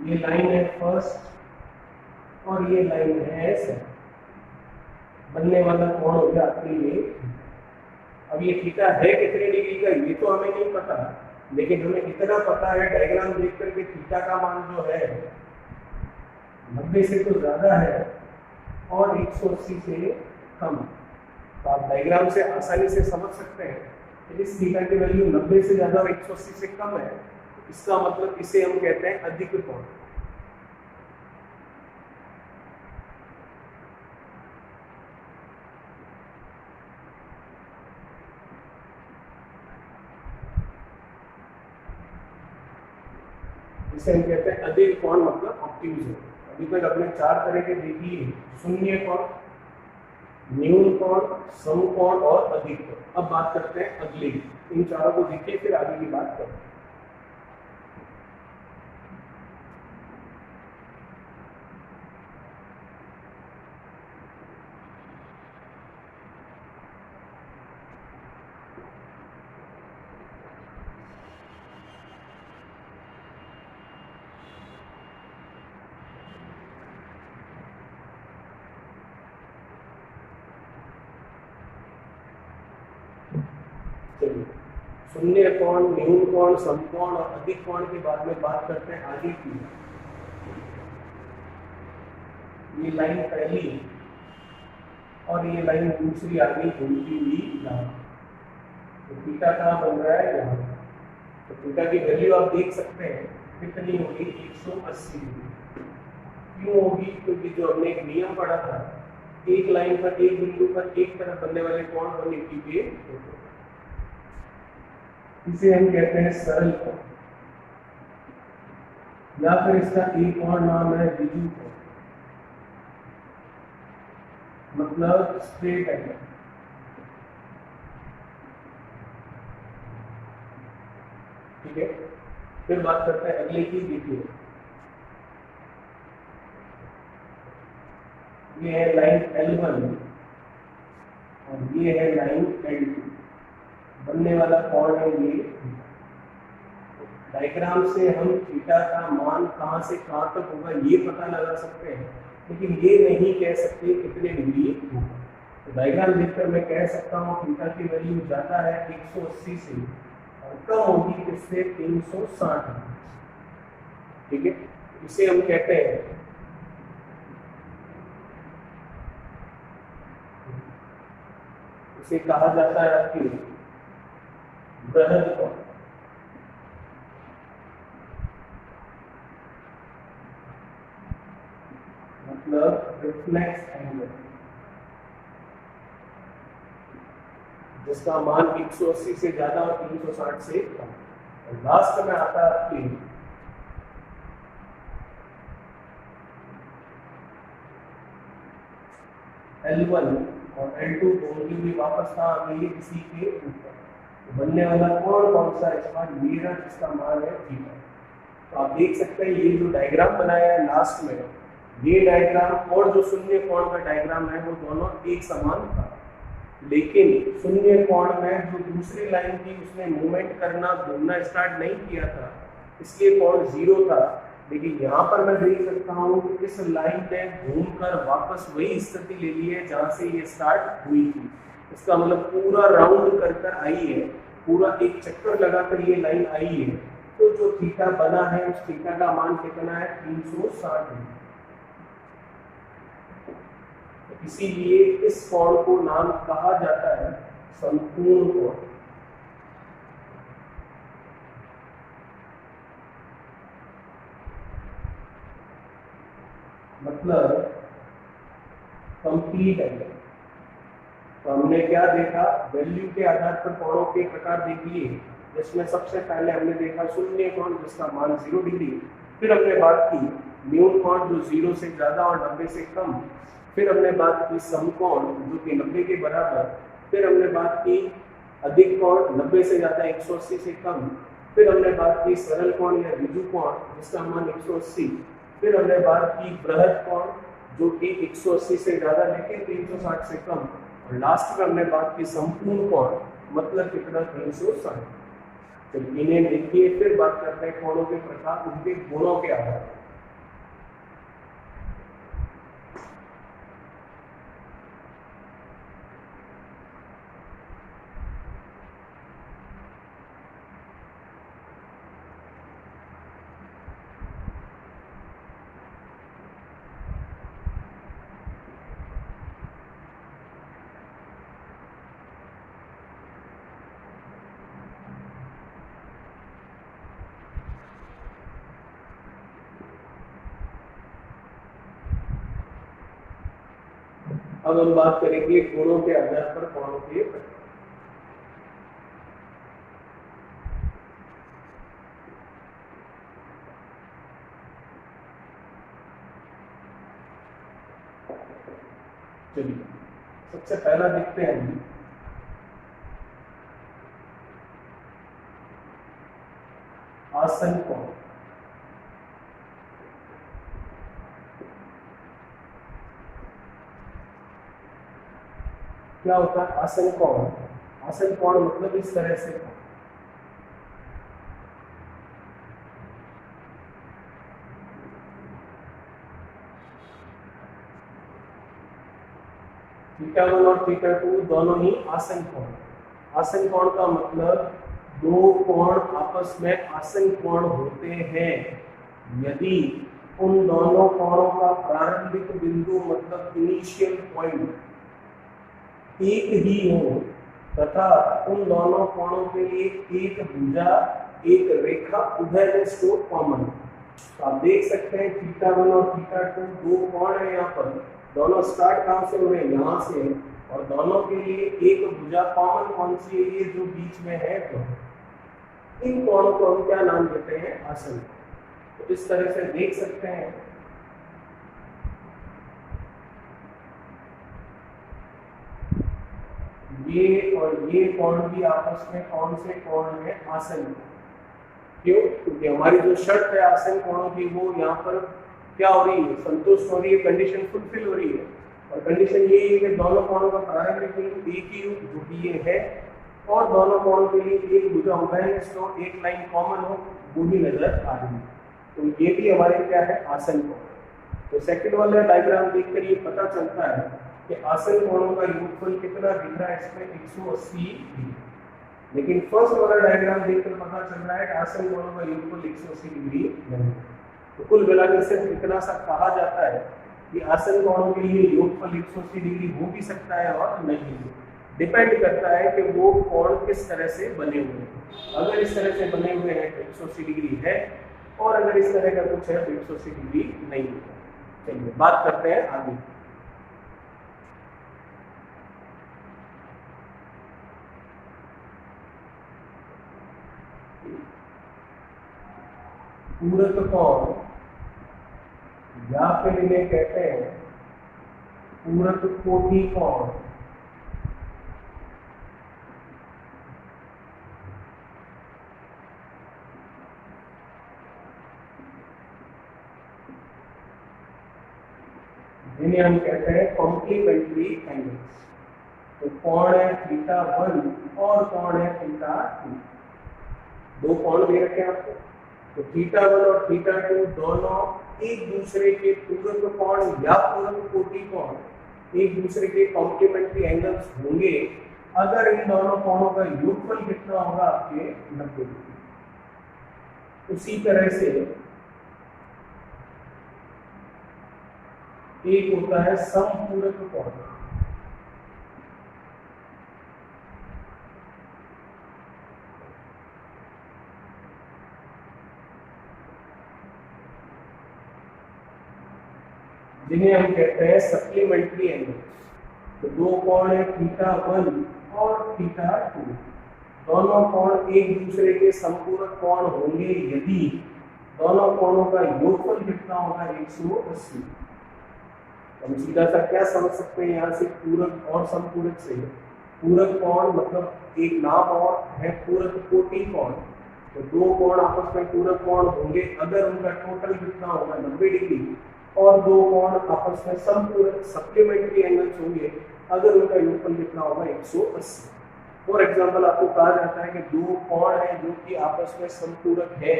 [SPEAKER 1] ये लाइन है फर्स्ट और ये लाइन है सेकंड, बनने वाला कोण हो गया आपके लिए। अब ये थीटा है कितने डिग्री का ये तो हमें नहीं पता, लेकिन हमें इतना पता है डायग्राम देख करके थीटा का मान जो है 90 से तो ज्यादा है और 180 से कम। तो आप डायग्राम से आसानी से समझ सकते हैं कि इस थीटा की वैल्यू 90 से ज्यादा और 180 से कम है। इसका मतलब इसे हम कहते हैं अधिक कोण। इसे हम कहते हैं अधिक कोण मतलब ऑप्टिमिज्म। अभी तक अपने 4 तरह के देखिए, शून्य कोण, न्यून कोण, समकोण और अधिक कोण। अब बात करते हैं अगली, इन चारों को देखिए फिर आगे की बात करते हैं। चलिए, शून्य कोण, न्यून कोण, समकोण और अधिक कोण के बाद में बात करते हैं आगे की। ये लाइन पहली और ये लाइन दूसरी आगे घूमती हुई यहाँ। तो थीटा कहाँ बन रहा है? यहाँ। तो थीटा की वैल्यू आप देख सकते हैं कितनी होगी? 180 डिग्री। क्यों होगी? क्योंकि जो हमने एक नियम पढ़ा था, एक लाइन पर एक बिंदु पर एक तरफ बनने वाले कोण 180 पे होते हैं। इसे हम कहते हैं सरल कोण, या फिर इसका एक और नाम है विजु कोण, मतलब स्ट्रेट एंगल। ठीक है, फिर बात करते हैं अगले की। देखिए, ये है लाइन L1 और ये है लाइन L2, बनने वाला कोण है ये। डायग्राम से हम थीटा का मान कहां से कहां तक होगा ये पता लगा सकते हैं, लेकिन ये नहीं कह सकते कितने डिग्री होगा। तो डायग्राम देखकर मैं कह सकता हूँ थीटा की वैल्यू ज्यादा है 180 से और कम होगी किससे? 360। ठीक है, इसे हम कहते हैं इसे कहा जाता है आपकी बृहद कोण। मतलब रिफ्लेक्स एंगल, जिसका मान 180 से ज्यादा और 360 से कम। और लास्ट में आता है आपकी L1 और L2 दोनों की भी वापस कहाँ आ गई है? इसी के ऊपर। तो बनने वाला कोण कौन सा? इस बार मेरा, जिसका मान है थीटा। तो आप देख सकते हैं ये जो डायग्राम बनाया है लास्ट में, ये डायग्राम और जो शून्य कोण का डायग्राम है वो दोनों एक समान था, लेकिन शून्य कोण में जो दूसरी लाइन थी उसने मूवमेंट करना, घूमना स्टार्ट नहीं किया था, इसलिए कोण 0 था। लेकिन यहाँ पर मैं देख सकता हूँ कि इस लाइन ने घूमकर वापस वही स्थिति ले ली है जहाँ से ये स्टार्ट हुई थी। इसका मतलब पूरा राउंड कर कर आई है, पूरा एक चक्कर लगाकर ये लाइन आई है। तो जो थीटा बना है उस थीटा का मान कितना है? 360 डिग्री। इसीलिए इस कोण को नाम कहा जाता है संपूर्ण कोण, मतलब कंप्लीट एंगल। तो हमने क्या देखा? वैल्यू के आधार पर कोणों के प्रकार देख लिए, जिसमें सबसे पहले हमने देखा शून्य कोण जिसका मान 0 डिग्री। फिर हमने बात की न्यून कोण जो 0 से ज्यादा और 90 से कम। फिर हमने बात की समकोण जो कि 90 के बराबर। फिर हमने बात की अधिक कोण 90 से ज्यादा 180 से कम। फिर हमने बात की सरल कोण या विजु कोण जिसका मान 180। फिर हमने बात की बृहद कोण जो कि 180 से ज्यादा लेकिन 360 से कम। और लास्ट में हमने बात की संपूर्ण कोण, मतलब कितना? 360। तो इन्हें देखिए, फिर बात करते हैं कोणों के प्रकार, उनके गुणों के आधार पर। अब हम बात करेंगे गुणों के आधार पर कोणों के प्रकार। चलिए, सबसे पहला देखते हैं आसन कोण। क्या होता है आसन कोण? आसन कोण मतलब इस तरह से थीटा 1 और थीटा 2 दोनों ही आसन कोण। आसन कोण का मतलब दो कोण आपस में आसन कोण होते हैं यदि उन दोनों कोणों का प्रारंभिक बिंदु मतलब इनिशियल पॉइंट एक ही हो तथा उन दोनों कोणों के लिए एक भुजा एक रेखा उभय को कॉमन। तो आप देख सकते हैं θ1 और θ2 दो कोण है यहाँ पर, दोनों स्टार्ट कहाँ से हो रहे हैं, यहाँ से, और दोनों के लिए एक भुजा कॉमन कौन सी है, ये जो बीच में है। तो इन कोणों को हम क्या नाम देते हैं, आसन। तो इस तरह से देख सकते हैं ये और ये कोण भी आपस में कौन से कोण है, आसन। क्यों? क्योंकि हमारी जो शर्त है आसन कोणों की वो यहाँ पर क्या हो रही है, संतुष्ट हो रही है, कंडीशन फुलफिल हो रही है। और कंडीशन ये है कि दोनों कोणों का प्रारंभिक बिंदु एक ही हो जो कि ये है, और दोनों कोणों के लिए एक भुजा उभयनिष्ठ हो, एक लाइन कॉमन हो, वो भी नजर आ रही है। तो ये भी हमारे क्या है, आसन कोण। तो सेकंड वाला डायग्राम देखकर ये पता चलता है कि आसन कोणों का योगफल कितना दिख रहा है, इसमें 180 डिग्री। लेकिन फर्स्ट वाला डायग्राम देखकर पता चल रहा है कि आसन कोणों का योगफल 180 डिग्री नहीं। तो कुल मिलाकर सिर्फ इतना सा कहा जाता है कि आसन कोणों के लिए योगफल 180 डिग्री हो भी सकता है और नहीं, डिपेंड करता है कि वो कोण किस तरह से बने हुए हैं। अगर इस तरह से बने हुए हैं तो 180 डिग्री है, और अगर इस तरह का कुछ है तो 180 डिग्री नहीं है। चलिए बात करते हैं आगे। पूरक कोण या फिर इन्हें कहते हैं पूरक कोटि कोण। जिन्हें हम कहते हैं कॉम्प्लीमेंट्री एंगल्स। तो कोण है θ1 और कोण है θ2। दो कोण दे रखे हैं आपको, तो θ1 और θ2 दोनों एक दूसरे के पूरक कोण या पूरक कोटि कोण, एक दूसरे के कॉम्प्लीमेंट्री एंगल्स होंगे अगर इन दोनों कोणों का योगफल कितना होगा, आपके 90 डिग्री। उसी तरह से एक होता है समपूरक कोण। जिन्हें हम कहते हैं सप्लीमेंट्री एंगल्स। तो दो कोण है θ1 और θ2, दोनों कोण एक दूसरे के संपूरक कोण होंगे यदि दोनों कोणों का योगफल कितना होगा, 180। हम सीधा सा क्या समझ सकते हैं यहाँ से, पूरक और समपूरक से। पूरक कोण मतलब एक नाम और है पूरक कोटि कोण। तो दो कोण आपस में पूरक कोण होंगे अगर उनका टोटल कितना होगा, 90 डिग्री, और दो कोण आपस में समपूरक सप्लीमेंट्री एंगल्स होंगे अगर उनका योगफल कितना होगा, 180। फॉर एग्जांपल आपको कहा जाता है कि दो कोण है जो कि आपस में समपूरक है,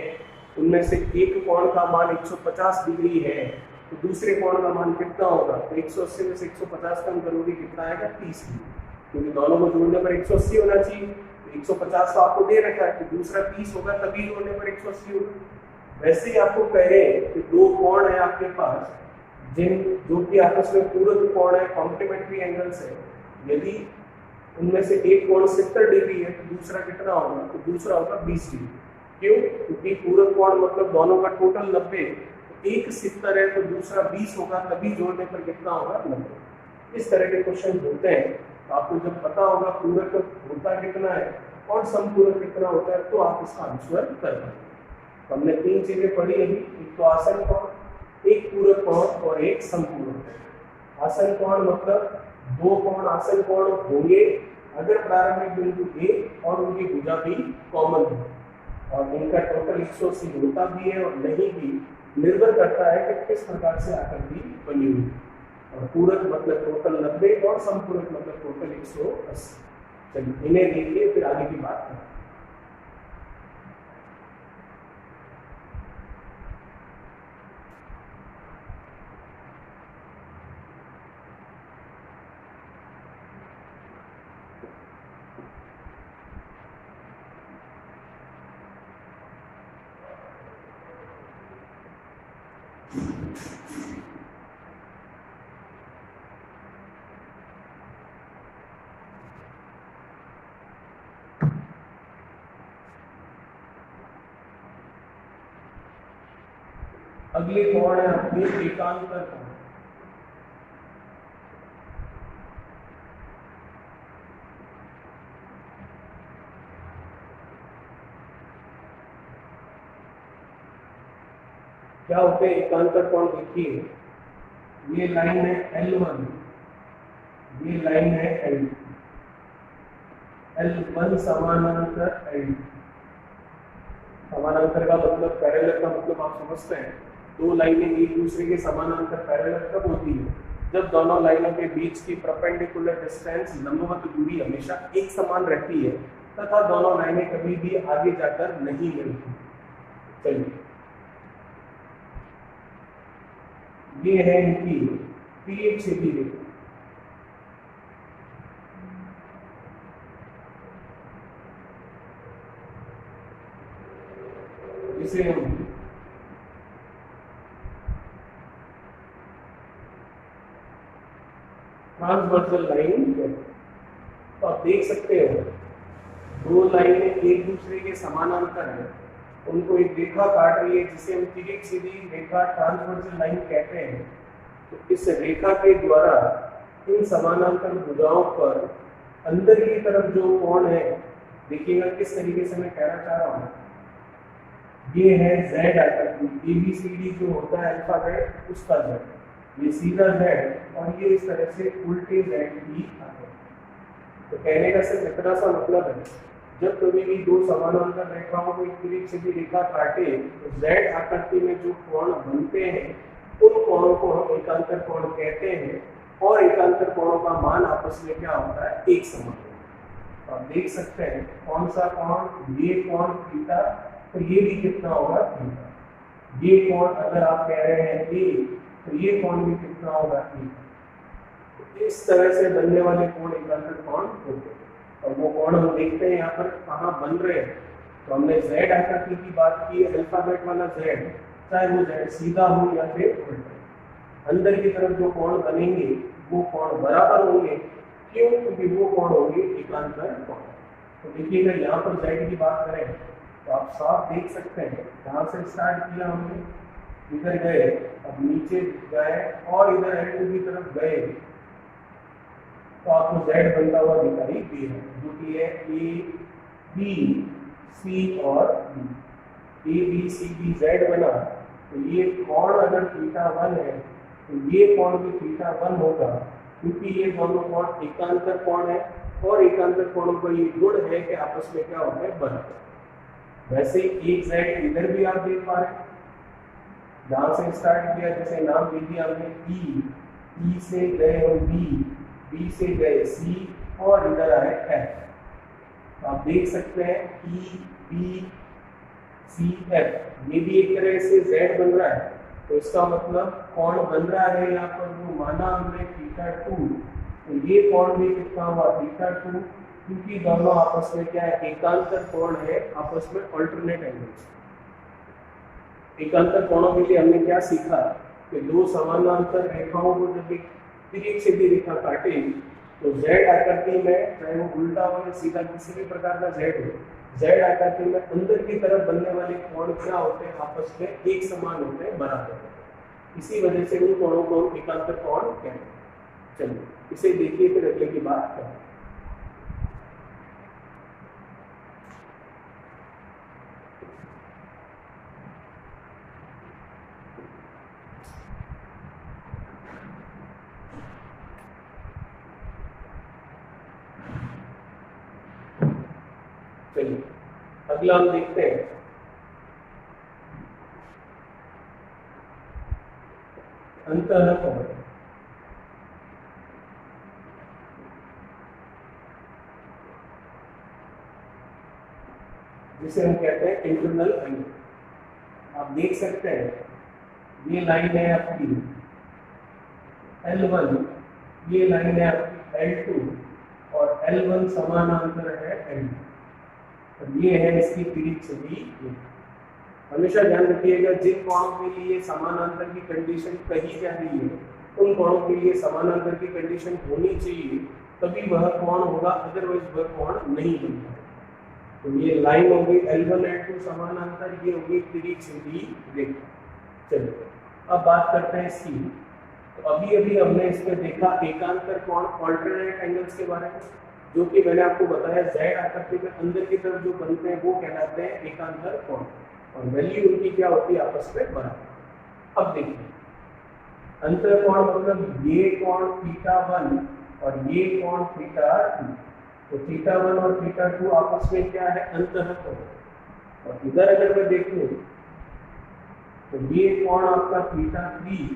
[SPEAKER 1] उनमें से एक कोण का मान 150 डिग्री है तो दूसरे कोण का मान कितना होगा, तो 180 में से 150 कम करोगे कितना आएगा, 30 डिग्री। क्योंकि दोनों को जोड़ने पर 180 होना चाहिए, तो 150 तो आपको दे रखा है, तो दूसरा 30 होगा तभी जोड़ने पर 180 होगा। वैसे ही आपको कहे कि दो कोण है आपके पास जो कि आपस में पूरक कोण है, कॉम्प्लीमेंट्री एंगल्स है, यदि उनमें से एक कोण 70 डिग्री है तो दूसरा कितना होगा, तो दूसरा होगा 20 डिग्री। क्यों? क्योंकि पूरक कोण मतलब दोनों का टोटल 90, तो एक 70 है तो दूसरा 20 होगा, तभी जोड़ने पर कितना होगा, 90। इस तरह के क्वेश्चन होते हैं। तो आपको जब पता होगा पूरक होता कितना है और समपूरक कितना होता है तो आप इसका आंसर कर पाएंगे। तो हमने तीन चीजें पढ़ी अभी, एक तो आसन कोण, एक पूरक कोण और एक समपूरक। आसन कोण मतलब दो कोण आसन कोण होंगे अगर प्रारंभिक बिंदु ए और उनकी भुजा भी कॉमन हो, और इनका टोटल 180 होता भी है और नहीं भी, निर्भर करता है कि किस प्रकार से आकृति बनी हुई। और पूरक मतलब टोटल 90 और समपूरक मतलब टोटल 180। चलिए इन्हें देखिए फिर आगे की बात करें। अगले कोण है अपने एकांतर कोण। क्या होते हैं एकांतर कोण? देखिए ये लाइन है L1, ये लाइन है L2, L1 समानांतर L2। समानांतर का मतलब, पैरेलल का मतलब आप समझते हैं, दो लाइनें एक दूसरे के समानांतर पैरेलल कब होती है? जब दोनों लाइनों के बीच की परपेंडिकुलर डिस्टेंस, लंबवत दूरी हमेशा एक समान रहती है तथा दोनों लाइनें कभी भी आगे जाकर नहीं मिलती। चलिए, ये है इनकी तिर्यक छेदी रेखा। इसे हम ट्रांसवर्सल लाइन कहते हैं। तो आप देख सकते हो दो लाइनें एक दूसरे के समानांतर है, उनको एक रेखा काट रही है जिसे हम तिर्यक छेदी रेखा ट्रांसवर्सल लाइन कहते हैं। तो इस रेखा के द्वारा इन समानांतर भुजाओं पर अंदर की तरफ जो कोण है, देखिएगा किस तरीके से मैं कहना चाह रहा हूँ। ये है Z आकृति, ABCD जो होता है अल्फाबेट उसका Z, ये सीधा Z और ये इस तरह से उल्टे Z की आकृति। तो कहने का सिर्फ इतना सा मतलब है, जब कभी भी दो समानांतर रेखाओं को एक तिर्यक छेदी रेखा काटे तो Z आकृति में जो कोण बनते हैं उन कोणों को हम एकांतर कोण कहते हैं, और एकांतर कोणों का मान आपस में क्या होता है? एक समान। तो आप देख सकते हैं कौन सा कोण, ये कोण थीटा, तो ये भी कितना होगा? थीटा। ये कोण अगर आप कह रहे हैं ए, तो ये कोण भी कितना होगा? थीटा। तो इस तरह से बनने वाले कोण एकांतर कोण होते हैं। और वो कोण हम देखते हैं यहाँ पर कहाँ बन रहे हैं। तो हमने Z आकृति की बात की, अल्फाबेट वाला Z, चाहे वो Z सीधा हो या फिर उल्टा। अंदर की तरफ जो कोण बनेंगे वो कोण बराबर होंगे। क्यों? क्योंकि वो कोण होंगे एकांतर कोण। तो देखिएगा यहाँ पर Z की बात करें तो आप साफ देख सकते हैं, जहाँ से स्टार्ट किया हमने, इधर गए, अब नीचे गए और इधर L2 की तरफ गए, तो आपको Z बनता हुआ दिखाई दे रहा है, जो कि है A, B, C और D। A, B, C, D, Z बना। तो ये कोण अगर θ1 है तो ये कोण भी θ1 होगा, क्योंकि ये दोनों कोण एकांतर कोण है और एकांतर कोणों का ये गुण है कि आपस में क्या होता है? बराबर। वैसे ही एक Z इधर भी आप देख पा रहे हैं, जहां से स्टार्ट किया, जैसे नाम दे दिया हमने E से गए हम B से गए C और इधर आए F। तो आप देख सकते हैं E, B, C, F, ये भी एक तरह से Z बन रहा है। तो इसका मतलब कोण बन रहा है यहाँ पर जो माना हमने θ2, तो ये कोण भी कितना हुआ? θ2, क्योंकि दोनों आपस में क्या है? एकांतर कोण है, आपस में अल्टरनेट एंगल्स। एकांतर कोणों के लिए हमने क्या सीखा कि दो समानांतर रेखाओं को जब एक तिर्यक छेदी रेखा काटे तो Z आकृति में, चाहे वो उल्टा हो या सीधा, किसी भी प्रकार का Z हो, Z आकृति में अंदर की तरफ बनने वाले कोण क्या होते हैं? आपस में एक समान होते हैं, बराबर। इसी वजह से उन कोणों को हम एकांतर कोण कहते हैं। चलिए इसे देखिए, फिर अगले की बात करें। चलिए अगला हम देखते हैं अंतः कोण। जिसे हम कहते हैं इंटरनल एंगल। आप देख सकते हैं ये लाइन है आपकी L1, ये लाइन है आपकी L2 और L1 समानांतर है L2। ये है इसकी तिर्यक छेदी। हमेशा ध्यान रखिएगा जिन कोणों के लिए समानांतर की कंडीशन कही जा रही है उन कोणों के लिए समानांतर की कंडीशन होनी चाहिए, तभी वह कोण होगा, अदरवाइज वह कोण नहीं बनता। तो ये लाइन होगी L1 L2 समानांतर, ये होगी तिरछी रेखा। चलिए अब बात करते हैं इसकी। तो अभी अभी हमने इसमें देखा एकांतर कोण, ऑल्टरनेट एंगल्स के बारे में, जो कि मैंने आपको बताया Z आकृति में अंदर की तरफ जो बनते हैं वो कहलाते हैं एकांतर कोण, और वैल्यू उनकी क्या होती है, आपस में बराबर। अब देखिए अंतर कोण मतलब ये कोण θ1 और ये कोण θ2, तो θ1 और θ2 आपस में क्या है, अंतः कोण। और इधर अगर मैं देखूं तो ये कोण आपका θ3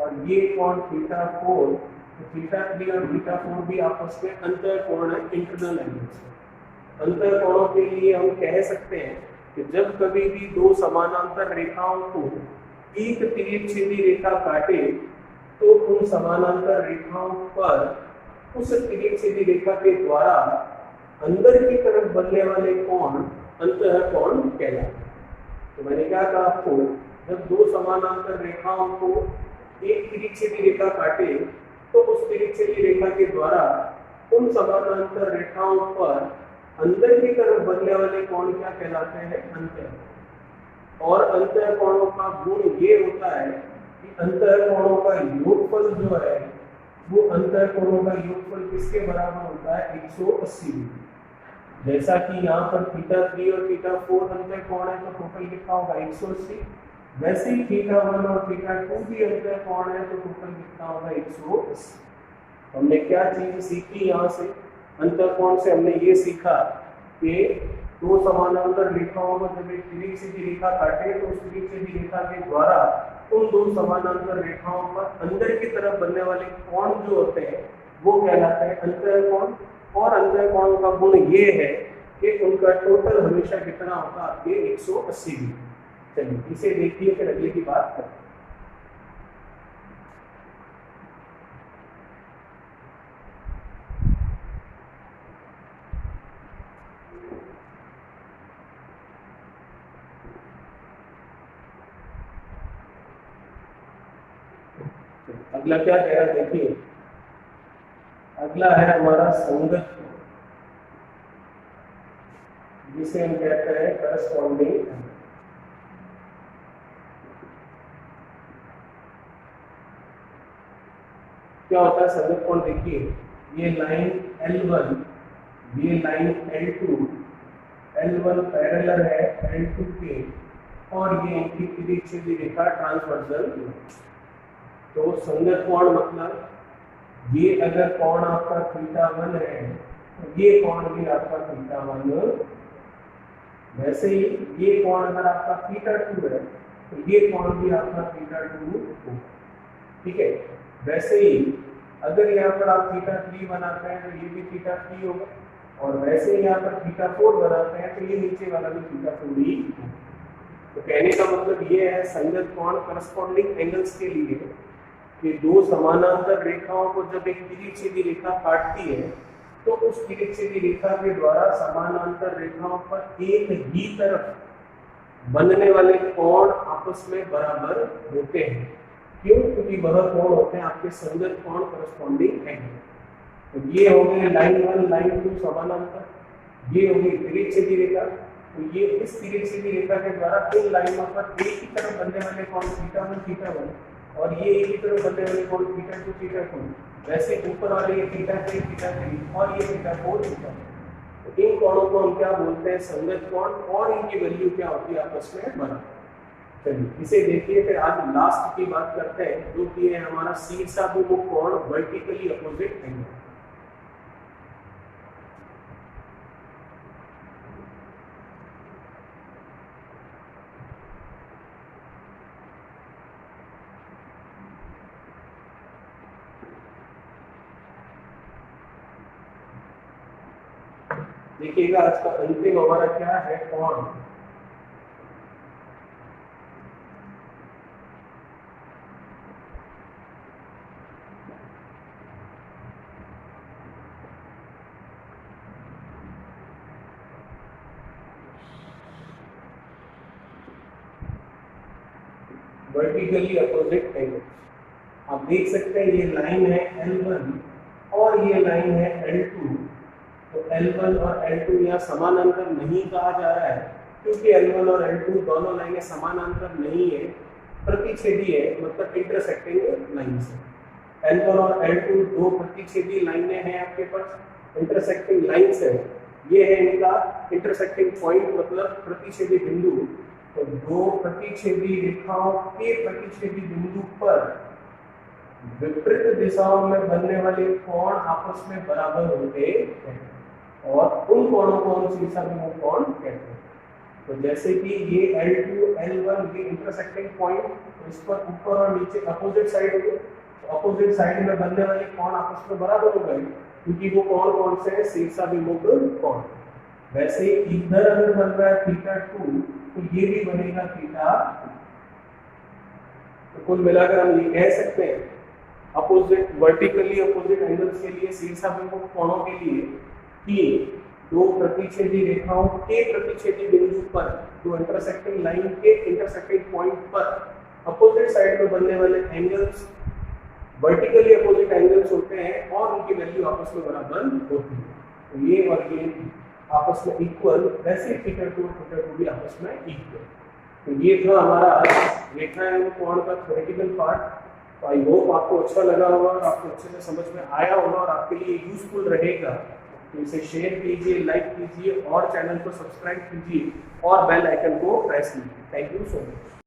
[SPEAKER 1] और ये कोण θ4, तो θ3 और θ4 भी आपस में अंतर कोण है, इंटरनल एंगल्स। अंतर कोणों के लिए हम कह सकते हैं कि जब कभी भी दो समानांतर रेखाओं को एक तिरछी रेखा काटे तो उन समानांतर रेखाओं पर उस तिरछी रेखा के द्वारा अंदर की तरफ बनने वाले कोण अंतः कोण कहलाते हैं। तो मैंने क्या कहा आपको, जब दो समानांतर रेखाओं को एक तिरछी रेखा काटे तो उस तिरछी रेखा के द्वारा उन समानांतर रेखाओं पर अंदर की तरफ बनने वाले कोण क्या कहलाते हैं, अंतर। और अंतर कोणों का गुण ये होता है कि अंतर कोणों का योगफल जो है वो अंतर कोणों का योगफल किसके बराबर होता है, 180 डिग्री। जैसा कि यहाँ पर θ3 और θ4 अंतर कोण है तो टोटल कितना होगा, 180। वैसे ही θ1 और θ2 भी अंतर कोण है तो टोटल कितना होगा, 180। हमने क्या चीज सीखी यहाँ से, अंतर कोण से हमने ये सीखा कि दो समानांतर रेखाओं को जब एक तिरछी रेखा काटे तो उस तिरछी रेखा के द्वारा उन दो समानांतर रेखाओं पर अंदर की तरफ बनने वाले कोण जो होते हैं वो कहलाते हैं अंतर कोण। और अंतर कोणों का गुण ये है कि उनका टोटल हमेशा कितना होगा, आपके 180 डिग्री। चलिए इसे देखिए, फिर अगले की बात करते हैं। अगला क्या कह रहा है, देखिए अगला है हमारा संगत कोण, जिसे हम कहते हैं करस्पॉन्डिंग। क्या होता है संगत कोण, देखिए ये लाइन L1, ये लाइन L2, L1 पैरेलल है L2 के, और ये इनकी तिरछी रेखा ट्रांसवर्सल। तो संगत कोण मतलब ये अगर कोण आपका θ1 है तो ये कोण भी आपका θ1, वैसे ही ये कोण अगर आपका θ2 है तो ये कोण भी आपका θ2 होगा, ठीक है। वैसे ही अगर यहाँ पर आप θ3 बनाते हैं तो ये भी θ3 होगा, और वैसे ही यहाँ पर θ4 बनाते हैं तो ये नीचे वाला भी θ4 ही होगा। तो कहने का मतलब ये है संगत कोण करस्पॉन्डिंग एंगल्स के लिए कि दो समानांतर रेखाओं को जब एक तिरछी रेखा काटती है तो उस तिरछी रेखा के द्वारा समानांतर रेखाओं पर एक ही तरफ बनने वाले कोण आपस में बराबर होते हैं। क्यों, क्योंकि वह कोण होते हैं आपके संगत कोण करस्पॉन्डिंग एंगल। तो ये हो गए लाइन 1 लाइन 2 समानांतर, ये होगी तिरछी रेखा। तो ये इस तिरछी रेखा के द्वारा इन लाइनों पर एक ही तरफ बनने वाले कोण θ1 θ1, और ये एक ही तरफ बनने वाले कोण θ2 θ2, वैसे ऊपर वाले ये θ3 θ3 और ये θ4 θ4। तो इन कोणों को हम क्या बोलते हैं, संगत कोण, और इनकी वैल्यू क्या होती है, आपस में बराबर। चलिए इसे देखिए, फिर आज लास्ट की बात करते हैं जो कि है हमारा शीर्षाभिमुख कोण, वर्टिकली अपोजिट एंगल। देखिएगा आज का अंतिम हमारा क्या है, कोण। Vertically opposite angles. आप देख सकते हैं ये लाइन है L1 और ये लाइन है L2। तो L1 और L2 यहाँ समानांतर नहीं कहा जा रहा है, क्योंकि L1 और L2 दोनों लाइनें समानांतर नहीं है, प्रतिच्छेदी है, मतलब इंटरसेक्टिंग लाइन्स है। L1 और L2 दो प्रतिच्छेदी लाइनें हैं आपके पास, इंटरसेक्टिंग लाइन्स है, ये है इनका इंटरसेक्टिंग पॉइंट, मतलब प्रतिच्छेदी बिंदु। तो दो प्रतिच्छेदी रेखाओं के प्रतिच्छेदी बिंदु पर विपरीत दिशाओं में बनने वाले कोण आपस में बराबर होते हैं, और उन कोणों को हम शीर्षाभिमुख कोण कहते हैं। तो जैसे कि ये L2 L1 ये इंटरसेक्टिंग पॉइंट, तो इस पर ऊपर और नीचे अपोजिट साइड होगी, तो अपोजिट साइड में बनने वाले कोण आपस में बराबर हो गए, क्योंकि वो कोण कौन से हैं, शीर्षाभिमुख कोण। वैसे ही इधर अगर बन रहा है θ2, तो ये भी बनेगा थीटा। तो कुल मिलाकर हम ये कह सकते हैं अपोजिट वर्टिकली अपोजिट एंगल्स के लिए, शीर्षाभिमुख कोणों के लिए, कि दो प्रतिच्छेदी रेखाओं के प्रतिच्छेदी बिंदु पर, दो इंटरसेक्टिंग लाइन के इंटरसेक्टिंग पॉइंट पर अपोजिट साइड में बनने वाले एंगल्स वर्टिकली अपोजिट एंगल्स होते हैं, और उनकी वैल्यू आपस में बराबर होती है। तो ये और ये आपस में इक्वल, वैसे θ2 और θ2 भी आपस में इक्वल। तो ये था हमारा रेखा एवं कोण का थ्योरेटिकल पार्ट। तो आई होप आपको अच्छा लगा होगा और आपको अच्छे से समझ में आया होगा और आपके लिए यूजफुल रहेगा। तो इसे शेयर कीजिए, लाइक कीजिए और चैनल को सब्सक्राइब कीजिए और बेल आइकन को प्रेस कीजिए। Thank you so much.